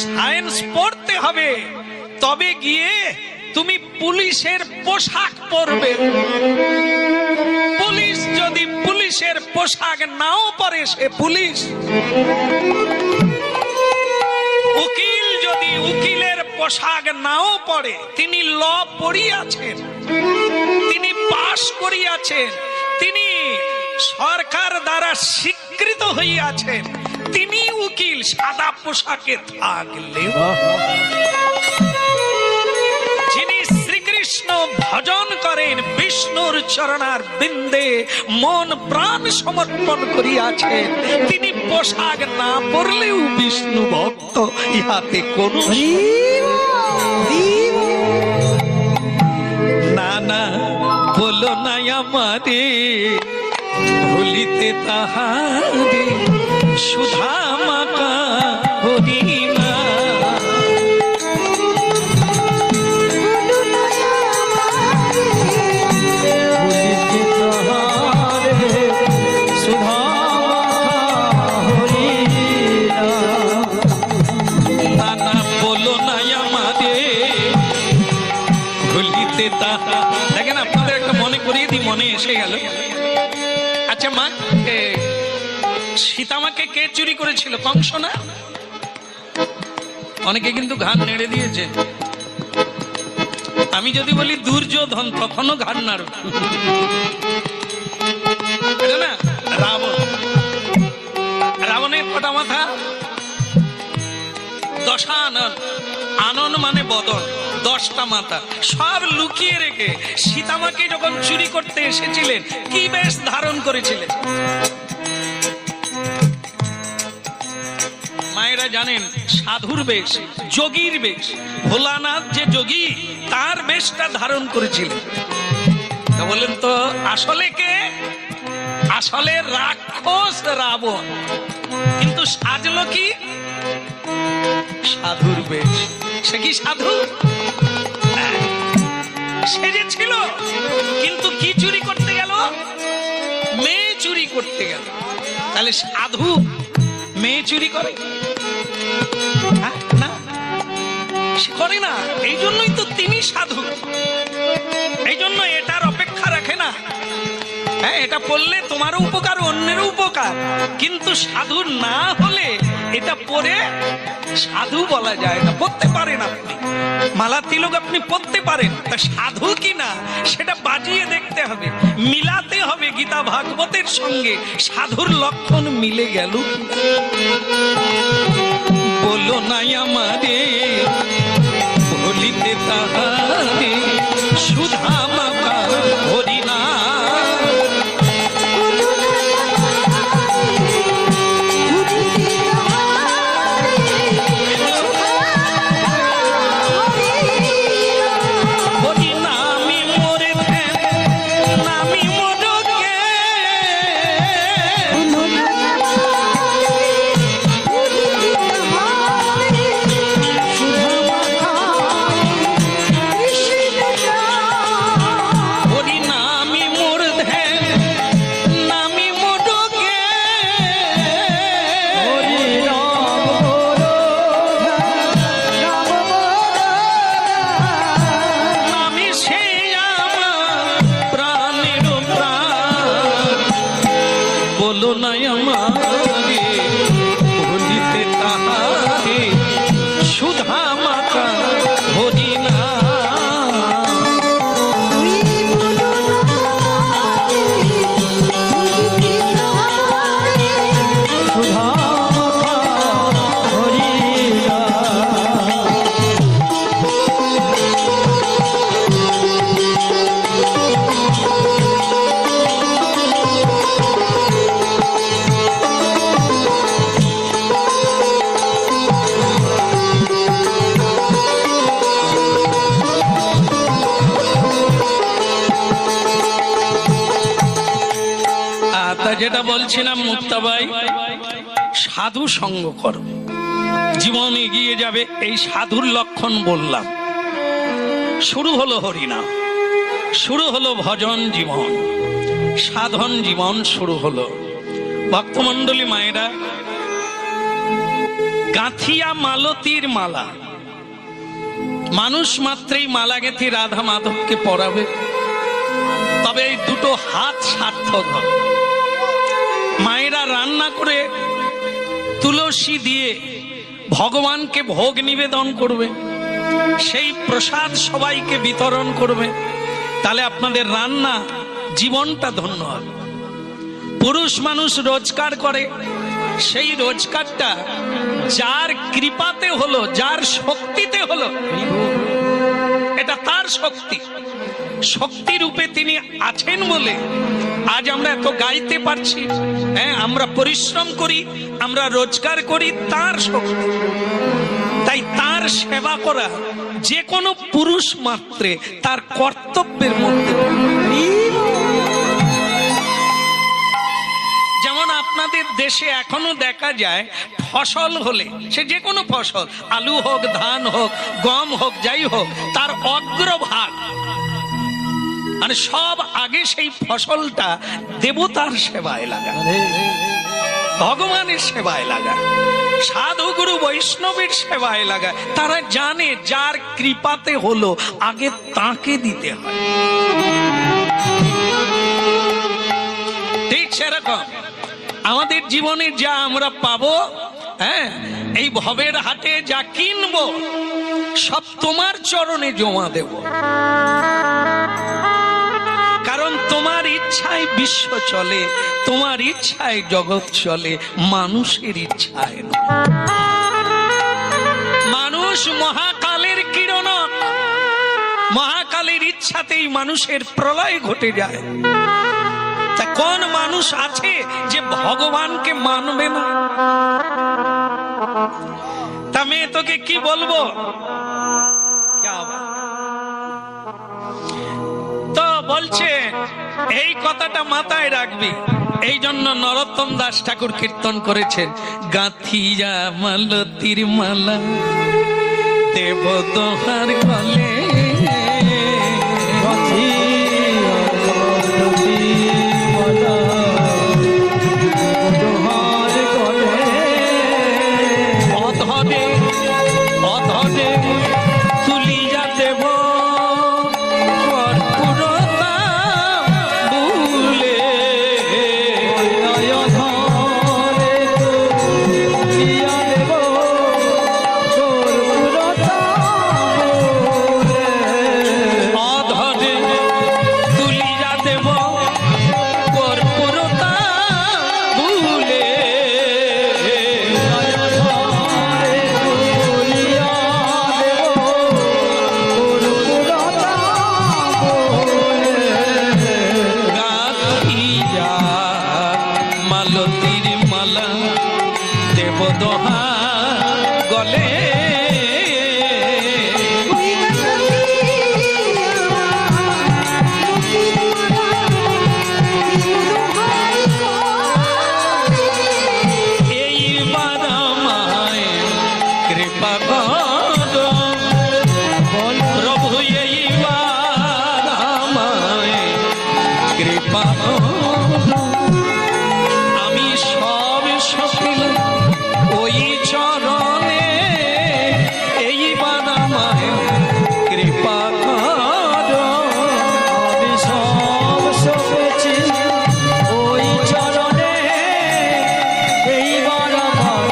সায়েন্স পড়তে হবে, তবে গিয়ে তুমি পুলিশের পোশাক পরবে। পুলিশ যদি পুলিশের পোশাক নাও পরে সে পুলিশ। উকিল যদি উকিলের পোশাক নাও পরে, তিনি ল পড়িয়াছেন, তিনি পাশ করিয়াছেন, তিনি সরকার দ্বারা স্বীকৃত হইয়াছেন, তিনি উকিল সাদা পোশাকে থাকলে। যিনি শ্রীকৃষ্ণ ভজন করেন, বিষ্ণুর চরণার বিন্দে মন প্রাণ সমর্পণ করিয়াছেন, তিনি পোশাক না পরলেও বিষ্ণু ভক্ত। ইহাতে কোন না না বলো না আমারে ভুলিতে তাহারে সুধা মাকা হরিণা। দেখেন আপনাদের একটা মনে করিয়ে দিই, মনে এসে গেল। আচ্ছা মা, সীতামাকে কে চুরি করেছিল? কংস না? অনেকে কিন্তু ঘাড় নেড়ে দিয়েছে। আমি যদি বলি দুর্যোধন, তখনও ঘাড় নাড়বে না। রাবণ, রাবণের কটা মাথা? দশানন। আনন মানে বদন, 10টা মাথা। সব লুকিয়ে রেখে সীতামাকে যখন চুরি করতে এসেছিলেন কি বেশ ধারণ করেছিলেন? মায়েরা মায়েরা জানেন সাধুর বেশ, যোগীর বেশ, ভোলানাথ যে যোগী তার বেশটা ধারণ করেছিলেন। তা বলেন তো আসলে কে? আসলে রাক্ষস রাবণ, কিন্তু সাজলো কি? সাধুর বেশ। সে কি সাধু? সেজেছিল, কিন্তু কি চুরি করতে গেল? মেয়ে চুরি করতে গেল। তাহলে সাধু মেয়ে চুরি করে? না, সে করে না। এই জন্যই তো তিনি সাধু। এই জন্য এটার অপেক্ষা রাখে না। হ্যাঁ, এটা পড়লে তোমারও উপকার, অন্যেরও উপকার, কিন্তু সাধু না হলে এটা পড়ে সাধু বলা যায় না। পড়তে পারেন আপনি, মালা তিলক আপনি পড়তে পারেন, তা সাধু কি না সেটা বাজিয়ে দেখতে হবে, মিলাতে হবে গীতা ভাগবতের সঙ্গে। সাধুর লক্ষণ মিলে গেল। বলো নাই আমারে ভুলিতে তাহারে, সুধা মাতা হরিনা। যেটা বলছিলাম মুক্তাবাই, সাধু সঙ্গ করো, জীবন এগিয়ে যাবে। এই সাধুর লক্ষণ বললাম। শুরু হলো হরিনাম, শুরু হলো ভজন জীবন, সাধন জীবন শুরু হলো। ভক্তমণ্ডলী মায়েরা, গাঁথিয়া মালতীর মালা, মানুষ মাত্রেই মালা গেঁথে রাধা মাধবকে পরাবে, তবে এই দুটো হাত সার্থক হবে। মায়েরা রান্না করে তুলসী দিয়ে ভগবানকে ভোগ নিবেদন করবে, সেই প্রসাদ সবাইকে বিতরণ করবে, তাহলে আপনাদের রান্না জীবনটা ধন্য হবে। পুরুষ মানুষ রোজগার করে, সেই রোজগারটা যার কৃপাতে হলো, যার শক্তিতে হলো, এটা তার শক্তি। শক্তি রূপে তিনি আছেন বলে আজ আমরা এত গাইতে পারছি। হ্যাঁ, আমরা পরিশ্রম করি, আমরা রোজগার করি, তার শক্তি। তাই তার সেবা করা যে কোনো পুরুষ মাত্রে তার কর্তব্যের মধ্যে। যেমন আপনাদের দেশে এখনো দেখা যায়, ফসল হলে, সে যে কোনো ফসল, আলু হোক, ধান হোক, গম হোক, যাই হোক, তার অগ্রভাগ মানে সব আগে সেই ফসলটা দেবতার সেবায় লাগা, ভগবানের সেবায় লাগা, সাধু গুরু বৈষ্ণবের সেবায় লাগা। তারা জানে যার কৃপাতে হলো আগে তাকে দিতে হয়। ঠিক সেরকম আমাদের জীবনে যা আমরা পাবো, হ্যাঁ, এই ভবের হাটে যা কিনবো, সব তোমার চরণে জমা দেব। কারণ তোমার ইচ্ছায় বিশ্ব চলে, তোমার ইচ্ছায় জগৎ চলে, মানুষের ইচ্ছায় নয়। মানুষ মহাকালের কিরণ, মহাকালের ইচ্ছাতেই মানুষের প্রলয় ঘটে যায়। তা কোন মানুষ আছে যে ভগবানকে মানবে না? তোকে কি বলবো। তো বলছে এই কথাটা মাথায় রাখবি। এই জন্য নরোত্তম দাস ঠাকুর কীর্তন করেছেন, গাঁথিয়া মালতীর মালা দেব দোহার গলে, অধরে অধরে তুলিয়া দেব কর্পূরতা বুলে, অধরে তুলিয়া দেব কর্পূরতা বুলে, গাঁথিয়া মালতীর মালা দেব দোহার গলে, এইবার আমায় কৃপা করো প্রভু, এইবার আমায় কৃপা করো। আমি সব সফল ওই চরণে, এইবার আমায় কৃপা করো। আমি সব সপেছি ওই চরণে, এইবার আমার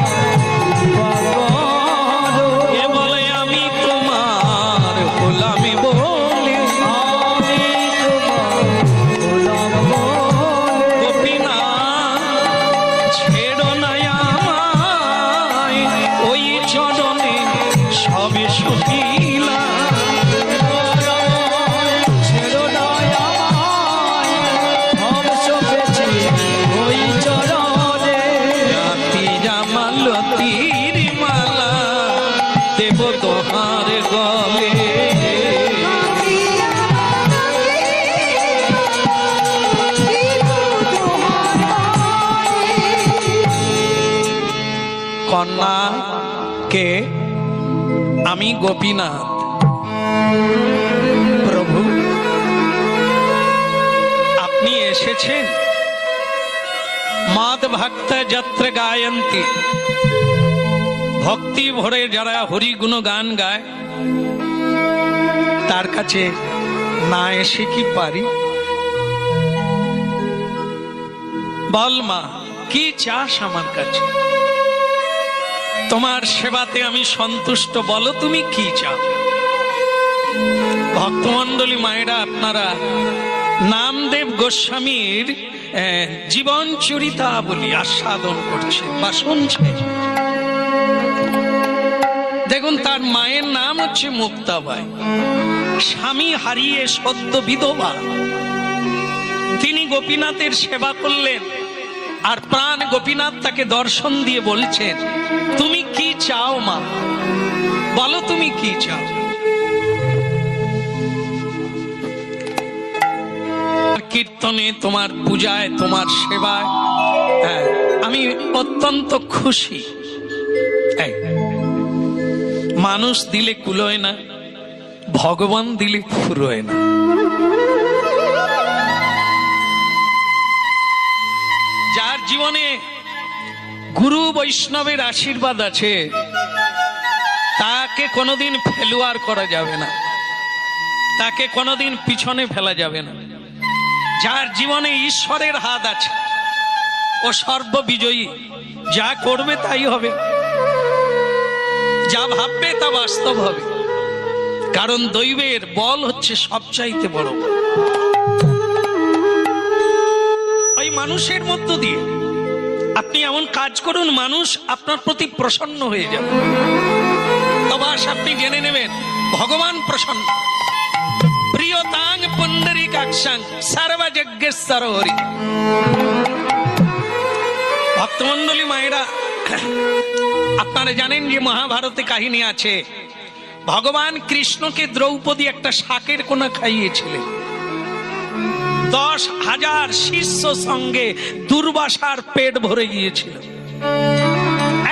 এ বলে আমি তোমার গোলামি বলে, আমি তোমার গোলাম বলে, গোপীনাথ ছেড়ো না আমায় ওই চরণে সবে সখিলা, ছেড়ো না আমায়, সব সপেছি ওই চরণে, গাঁথিয়া মালতীর মালা দেব দোহার গলে, কন্যা কে? আমি গোপীনাথ। প্রভু আপনি এসেছেন, মাদ ভক্ত যত্র গায়ন্তি, ভক্তি ভরে যারা হরি গুণ গান গায় তার কাছে না এসে কি পারি? বল মা কি চাস আমার কাছে? তোমার সেবাতে আমি সন্তুষ্ট, বলো তুমি কি চাও? ভক্তমণ্ডলী মায়েরা, আপনারা নামদেব গোস্বামীর জীবন চরিতাবলী আস্বাদন করছে বা শুনছে। দেখুন তার মায়ের নাম হচ্ছে মুক্তাবাই, স্বামী হারিয়ে সদ্য বিধবা, তিনি গোপীনাথের সেবা করলেন আর প্রাণ গোপীনাথ তাকে দর্শন দিয়ে বলছেন তুমি কি চাও মা, বলো তুমি কি চাও? কীর্তনে, তোমার পূজায়, তোমার সেবায় আমি অত্যন্ত খুশি। মানুষ দিলে কুলোয় না, ভগবান দিলে ফুরোয় না। যার জীবনে গুরু বৈষ্ণবের আশীর্বাদ আছে তাকে কোনোদিন ফেলুয়ার করা যাবে না, তাকে কোনোদিন পিছনে ফেলা যাবে না। যার জীবনে ঈশ্বরের হাত আছে ও সর্ববিজয়ী, যা করবে তাই হবে, যা ভাববে তা বাস্তব হবে, কারণ দৈবের বল হচ্ছে সবচাইতে বড় বল। ওই মানুষের মধ্য দিয়ে আপনি এমন কাজ করুন মানুষ আপনার প্রতি প্রসন্ন হয়ে যাবে, তবে আপনি জেনে নেবেন ভগবান প্রসন্ন। প্রিয়তাং পুণ্ডরীকাক্ষাং সর্বযজ্ঞেশ্বর হরি। ভক্তমণ্ডলী মায়েরা, আপনারা জানেন যে মহাভারতে কাহিনী আছে, ভগবান কৃষ্ণকে দ্রৌপদী একটা শাকের কোনা খাইয়েছিলেন। 10,000 শিষ্য সঙ্গে দুর্বাসার পেট ভরে গিয়েছিল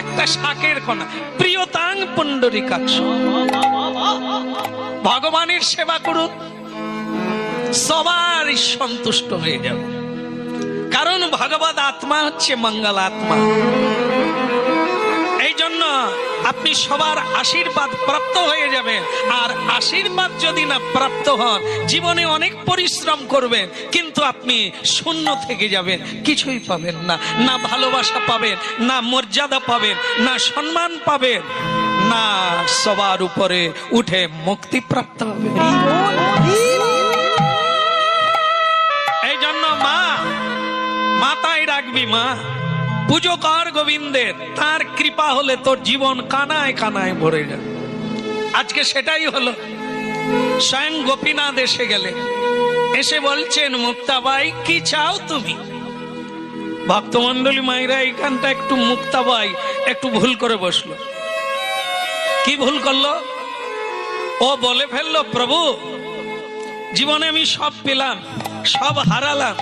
একটা শাকের কোনা। প্রিয়তাং পুণ্ডরীকাক্ষ, ভগবানের সেবা করুন, সবার সন্তুষ্ট হয়ে যাবে। কারণ ভগবত আত্মা হচ্ছে মঙ্গল আত্মা। এই জন্য আপনি সবার আশীর্বাদ প্রাপ্ত হয়ে যাবেন। আর আশীর্বাদ যদি না প্রাপ্ত হন, জীবনে অনেক পরিশ্রম করবেন, কিন্তু আপনি শূন্য থেকে যাবেন, কিছুই পাবেন না। না ভালোবাসা পাবেন, না মর্যাদা পাবেন, না সম্মান পাবেন, না সবার উপরে উঠে মুক্তি প্রাপ্ত হবে। এই জন্য মা, মাথায় রাখবি মা, পুজো কর গোবিন্দের, তার কৃপা হলে তোর জীবন কানায় কানায় ভরে যাবে। আজকে সেটাই হলো। স্বয়ং গোপীনাথ এসে গেলে, এসে বলছেন মুক্তাবাই কি চাও তুমি? ভক্তমন্ডলী মায়েরা এইখানটা একটু মুক্তাবাই একটু ভুল করে বসলো। কি ভুল করলো? ও বলে ফেললো, প্রভু জীবনে আমি সব পেলাম, সব হারালাম,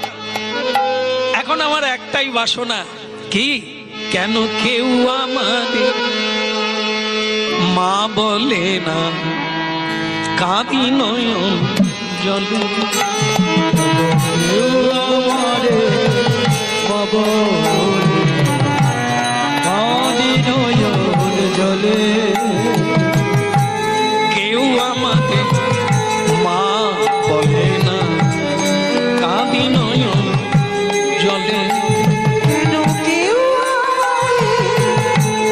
এখন আমার একটাই বাসনা। কি? কেন কেউ আমাদের মা বলে না, কাঁদি নয়ন জলে। কেউ আমারে মা বলে কাঁদি নয়ন জলে। কেউ আমাকে মা বলে না, কাঁদি নয়ন জলে। কেন কেউ আমারে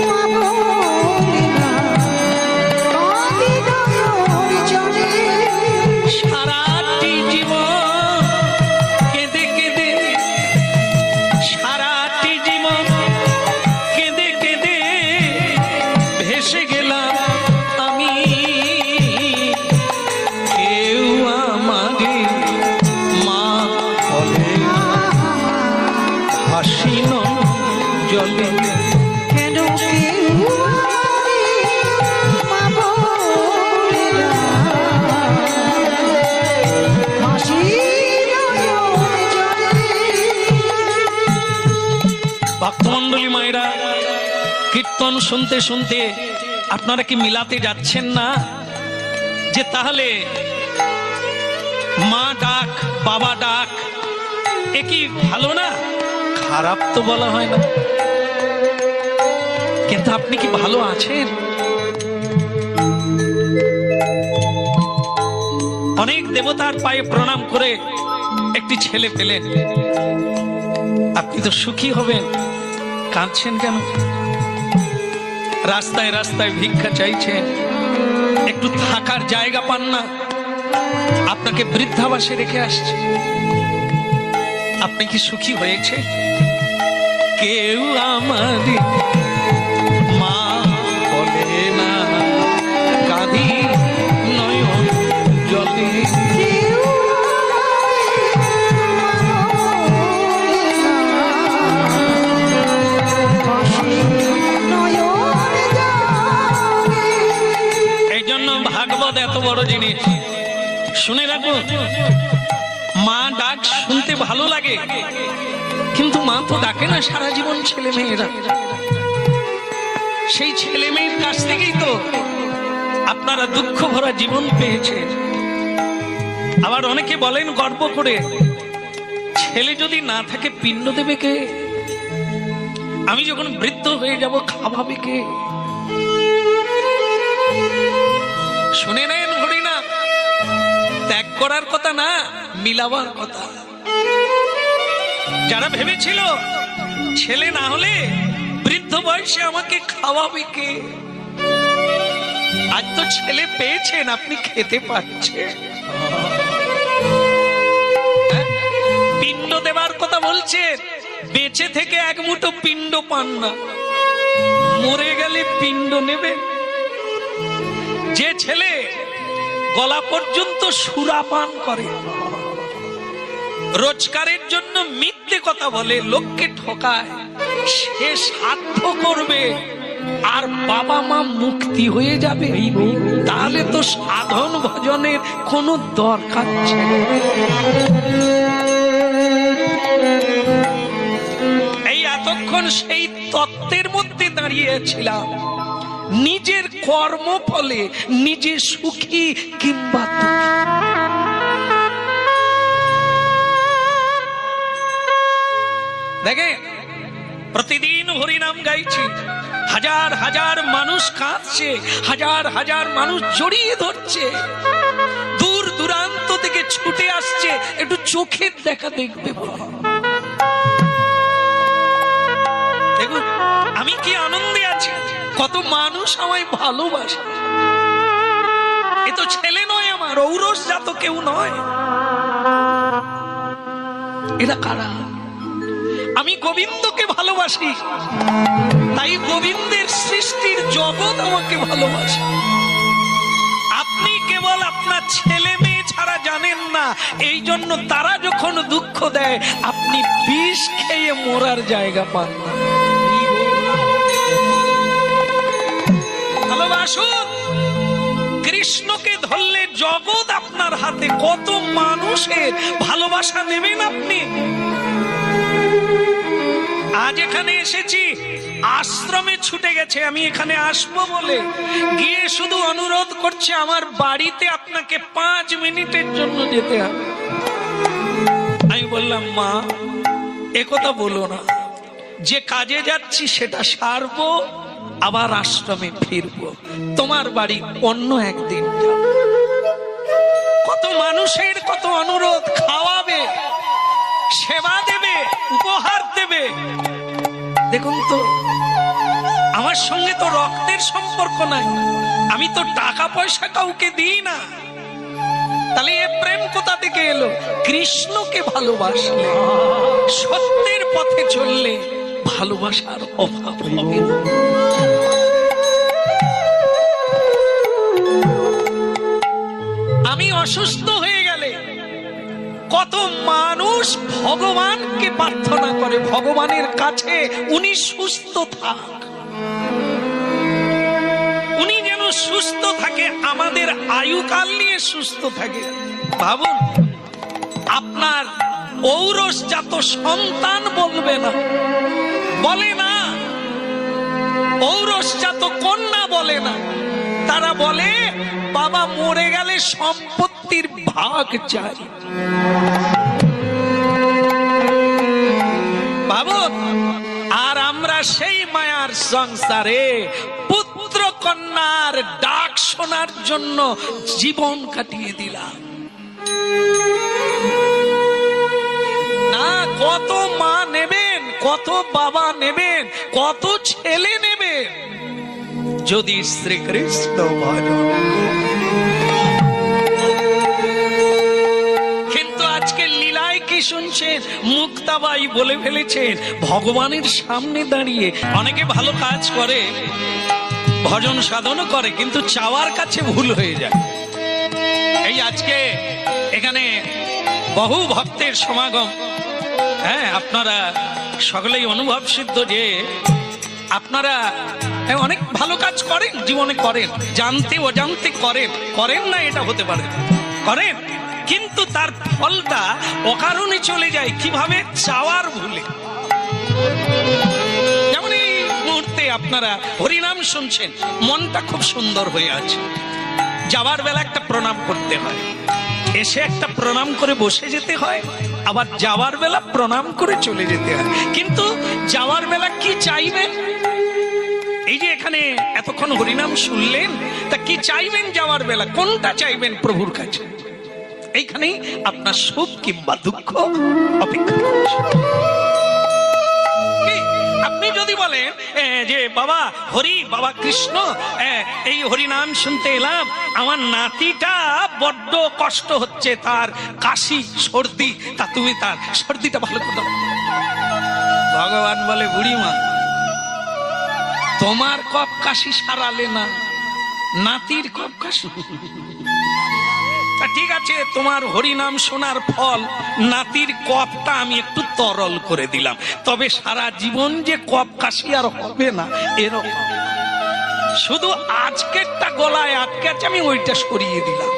মা বলে না, কাঁদি নয়ন জলে। সারাটি জীবন কেঁদে কেঁদে, সারাটি জীবন কেঁদে কেঁদে ভেসে গেলাম আমি। কেউ আমাকে মা বলে না, হাসি নয় জলে। কেন কেউ আমারে মা বলে না, হাসি নয়ন জলে। ভক্তমন্ডলী মায়েরা, কীর্তন শুনতে শুনতে আপনারা কি মিলাতে যাচ্ছেন না যে তাহলে মা ডাক, বাবা ডাক, এ কি ভালো না? খারাপ তো বলা হয় না, কিন্তু আপনি কি ভালো আছেন? অনেক দেবতার পায়ে প্রণাম করে একটি ছেলে পেলেন, আপনি তো সুখী হবেন, কাঁদছেন কেন? রাস্তায় রাস্তায় ভিক্ষা চাইছেন, একটু থাকার জায়গা পান না, আপনাকে বৃদ্ধাবাসে রেখে আসছে, আপনি কি সুখী হয়েছে? কেউ আমাদের মা বলে না, কাঁদি নয়ন জলে। কেউ এই জন্য ভাগবত এত বড় জিনিস, শুনে রাখুন। মা ডাক শুনতে ভালো লাগে, কিন্তু মা তো ডাকে না সারা জীবন ছেলে মেয়েরা। সেই ছেলে মেয়ের কাছ থেকেই তো আপনারা দুঃখ ভরা জীবন পেয়েছেন। আবার অনেকে বলেন গর্ব করে, ছেলে যদি না থাকে পিণ্ড দেবে কে? আমি যখন বৃদ্ধ হয়ে যাব খাওয়াবে কে? শুনে নেন হরিনা, ত্যাগ করার কথা না, মিলাবার কথা। যারা ভেবেছিল ছেলে না হলে বৃদ্ধ বয়সে আমাকে খাওয়াবে কে, আজ তো ছেলে পেয়েছেন, আপনি খেতে পাচ্ছেন। পিণ্ড দেবার কথা বলছেন, বেঁচে থেকে এক মুঠো পিণ্ড পান না, মরে গেলে পিণ্ড নেবে। যে ছেলে গলা পর্যন্ত সুরা পান করে, রোজগারের জন্য মিথ্যে কথা বলে, লোককে ঠকায়, সে সাধ্য করবে আর বাবা মা মুক্তি হয়ে যাবে, তাহলে তো সাধন ভজনের কোনো দরকার ছিল না। এই এতক্ষণ সেই তত্ত্বের মধ্যে দাঁড়িয়েছিলাম, নিজের কর্ম ফলে নিজে সুখী কিংবা দুঃখী। দেখে প্রতিদিন হরিনাম গাইছি, হাজার হাজার মানুষ কাঁদছে, হাজার হাজার মানুষ জড়িয়ে ধরছে, দূর দূরান্ত থেকে ছুটে আসছে একটু চোখের দেখা দেখবে বলে। দেখুন আমি কি আনন্দে আছি, কত মানুষ আমায় ভালোবাসে। এ তো ছেলে নয়, আমার ঔরস জাত কেউ নয়। এরা কারা? আমি গোবিন্দকে ভালোবাসি, তাই গোবিন্দের সৃষ্টির জগৎ আমাকে ভালোবাসে। আপনি কেবল আপনার ছেলে মেয়ে ছাড়া জানেন না, এই জন্য তারা যখন দুঃখ দেয় আপনি বিষ খেয়ে মরার জায়গা পান না। ভালোবাসুন, কৃষ্ণকে ধরলে জগৎ আপনার হাতে। কত মানুষের ভালোবাসা নেবেন আপনি? আজ এখানে এসেছি, আশ্রমে ছুটে গেছে, আমি এখানে আসবো বলে গিয়ে শুধু অনুরোধ করছে আমার বাড়িতে আপনাকে 5 মিনিটের জন্য যেতে হবে। আমি বললাম মা একথা বলো না, যে কাজে যাচ্ছি সেটা সারবো, আবার আশ্রমে ফিরবো, তোমার বাড়ি অন্য একদিন যাব। কত মানুষের কত অনুরোধ, খাওয়াবে, সেবা দেবে, উপহার দেবে। দেখুন তো আমার সঙ্গে তো রক্তের সম্পর্ক নাই, আমি তো টাকা পয়সা কাউকে দিই না, তাহলে এ প্রেম কোথা থেকে এলো? কৃষ্ণকে ভালোবাসলে, সত্যের পথে চললে ভালোবাসার অভাব হবে না। আমি অসুস্থ হয়ে গেলে কত মানুষ ভগবানকে প্রার্থনা করে, ভগবানের কাছে উনি সুস্থ থাক, উনি যেন সুস্থ থাকে, আমাদের আয়ুকাল নিয়ে সুস্থ থাকে। ভাবুন আপনার ঔরস জাত সন্তান বলবে না, বলে না, ঔরস জাত কন্যা বলে না, তারা বলে বাবা মরে গেলে সম্পত্তির ভাগ চাই। ভাবুন, আর আমরা সেই মায়ার সংসারে পুত্র কন্যার ডাক শোনার জন্য জীবন কাটিয়ে দিলাম। না, কত মা নেবেন, কত বাবা নেবেন, কত ছেলে নেবেন, যদি শ্রীকৃষ্ণ ভজন। কিন্তু আজকে লীলায় কি শুনছেন? মুক্তাবাই বলে ফেলেছেন ভগবানের সামনে দাঁড়িয়ে। অনেকে ভালো কাজ করে, ভজন সাধনও করে, কিন্তু চাওয়ার কাছে ভুল হয়ে যায়। এই আজকে এখানে বহু ভক্তের সমাগম, হ্যাঁ আপনারা সকলেই অনুভব সিদ্ধ যে আপনারা অনেক ভালো কাজ করেন, জীবনে করেন, জানতে অজান্তে করেন, করেন না এটা হতে পারে, করেন, কিন্তু তার ফলটা অকারণে চলে যায়। কিভাবে? চাওয়ার ভুলে। যেমন এই মুহূর্তে আপনারা হরিনাম শুনছেন, মনটা খুব সুন্দর হয়ে আছে, যাওয়ার বেলা একটা প্রণাম করতে হয়, এসে একটা প্রণাম করে বসে যেতে হয়, আবার যাওয়ার বেলা প্রণাম করে চলে যেতে হয়। কিন্তু যাওয়ার বেলা কি চাইবেন? এই যে এখানে এতক্ষণ হরিনাম শুনলেন, তা কি চাইবেন যাওয়ার বেলা? কোনটা চাইবেন প্রভুর কাছে? এইখানেই আপনার সুখ কিংবা দুঃখ অপেক্ষা করছে। আপনি যদি বলেন যে বাবা হরি, বাবা কৃষ্ণ, এই হরিনাম শুনতে এলাম, আমার নাতিটা বড্ড কষ্ট হচ্ছে, তার কাশি সর্দি, তা তুমি তার সর্দিটা ভালো করে দাও। ভগবান বলে বুড়িমা, তোমার কফ কাশি সারালে না, নাতির কফ কাশি। ঠিক আছে, তোমার হরিনাম শোনার ফল নাতির কপটা আমি একটু তরল করে দিলাম, তবে সারা জীবন যে কপ কাশি আর হবে না এরকম। শুধু আজকেরটা গলায় আটকে আছে, আমি ওইটা সরিয়ে দিলাম,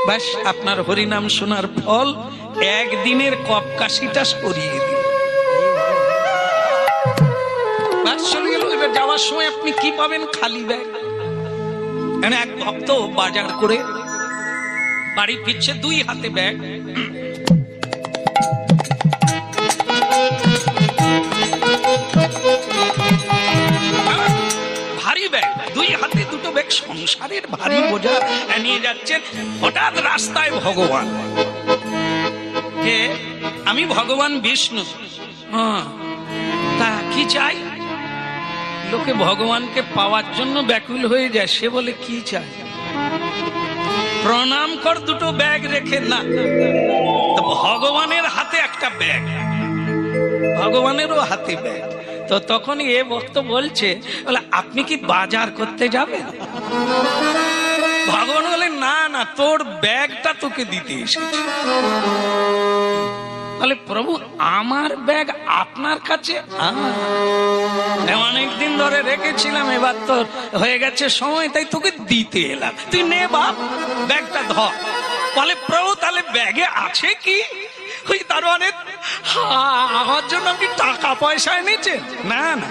ব্যাস আপনার হরিনাম শোনার ফল একদিনের কপ কাশিটা সরিয়ে দিল, ব্যাস চলে গেল। এবার যাওয়ার সময় আপনি কি পাবেন? খালি ব্যাগ। এক ভক্ত বাজার করে বাড়ি ফিরছে, 2 হাতে ব্যাগ। ভারী ব্যাগ, 2 হাতে 2টো ব্যাগ, সংসারের ভারী বোঝা নিয়ে যাচ্ছেন। হঠাৎ রাস্তায় ভগবান, কে? আমি ভগবান বিষ্ণু। তা কি চাই? লোকে ভগবানকে পাওয়ার জন্য ব্যাকুল হয়ে যায়, সে বলে কি চাই? প্রণাম কর, 2টো ব্যাগ রেখে না। ভগবানের হাতে একটা ব্যাগ, ভগবানেরও হাতে ব্যাগ। তো তখন এ ভক্ত বলছে, বলে আপনি কি বাজার করতে যাবেন? ভগবান বলে না না, তোর ব্যাগটা তোকে দিতে এসেছি। বলে প্রভু আমার ব্যাগ আপনার কাছে? অনেকদিন ধরে রেখেছিলাম, এবার তোর হয়ে গেছে সময়, তাই তোকে দিতে এলাম, তুই নে বাপ ব্যাগটা ধর। বলে প্রভু তাহলে ব্যাগে আছে কি? ওই তার মানে আমার জন্য আপনি টাকা পয়সা এনেছেন? না না।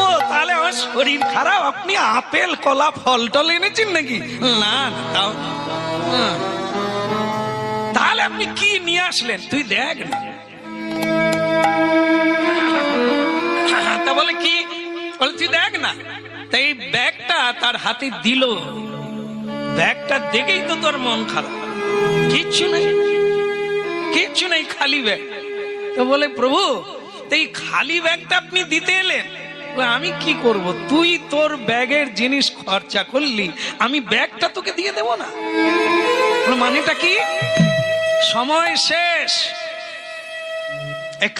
ও তাহলে আমার শরীর খারাপ, আপনি আপেল কলা ফল টল এনেছেন নাকি? না না। তাহলে আপনি কি নিয়ে আসলেন? তুই দেখ না। তা বলে কি? বলে তুই দেখ না। তাই এই ব্যাগটা তার হাতে দিল, ব্যাগটা দেখেই তো তোর মন খারাপ, কিচ্ছু নেই, কিচ্ছু নেই, খালি ব্যাগ। তো বলে প্রভু এই খালি ব্যাগটা আপনি দিতে এলেন? আমি কি করব, তুই তোর ব্যাগের জিনিস খরচা করলি, আমি ব্যাগটা তোকে দিয়ে দেব না? মানেটা কি? সময় শেষ,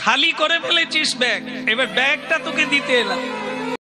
খালি করে ফেলেছিস ব্যাগ, এবার ব্যাগটা তোকে দিতে এলাম।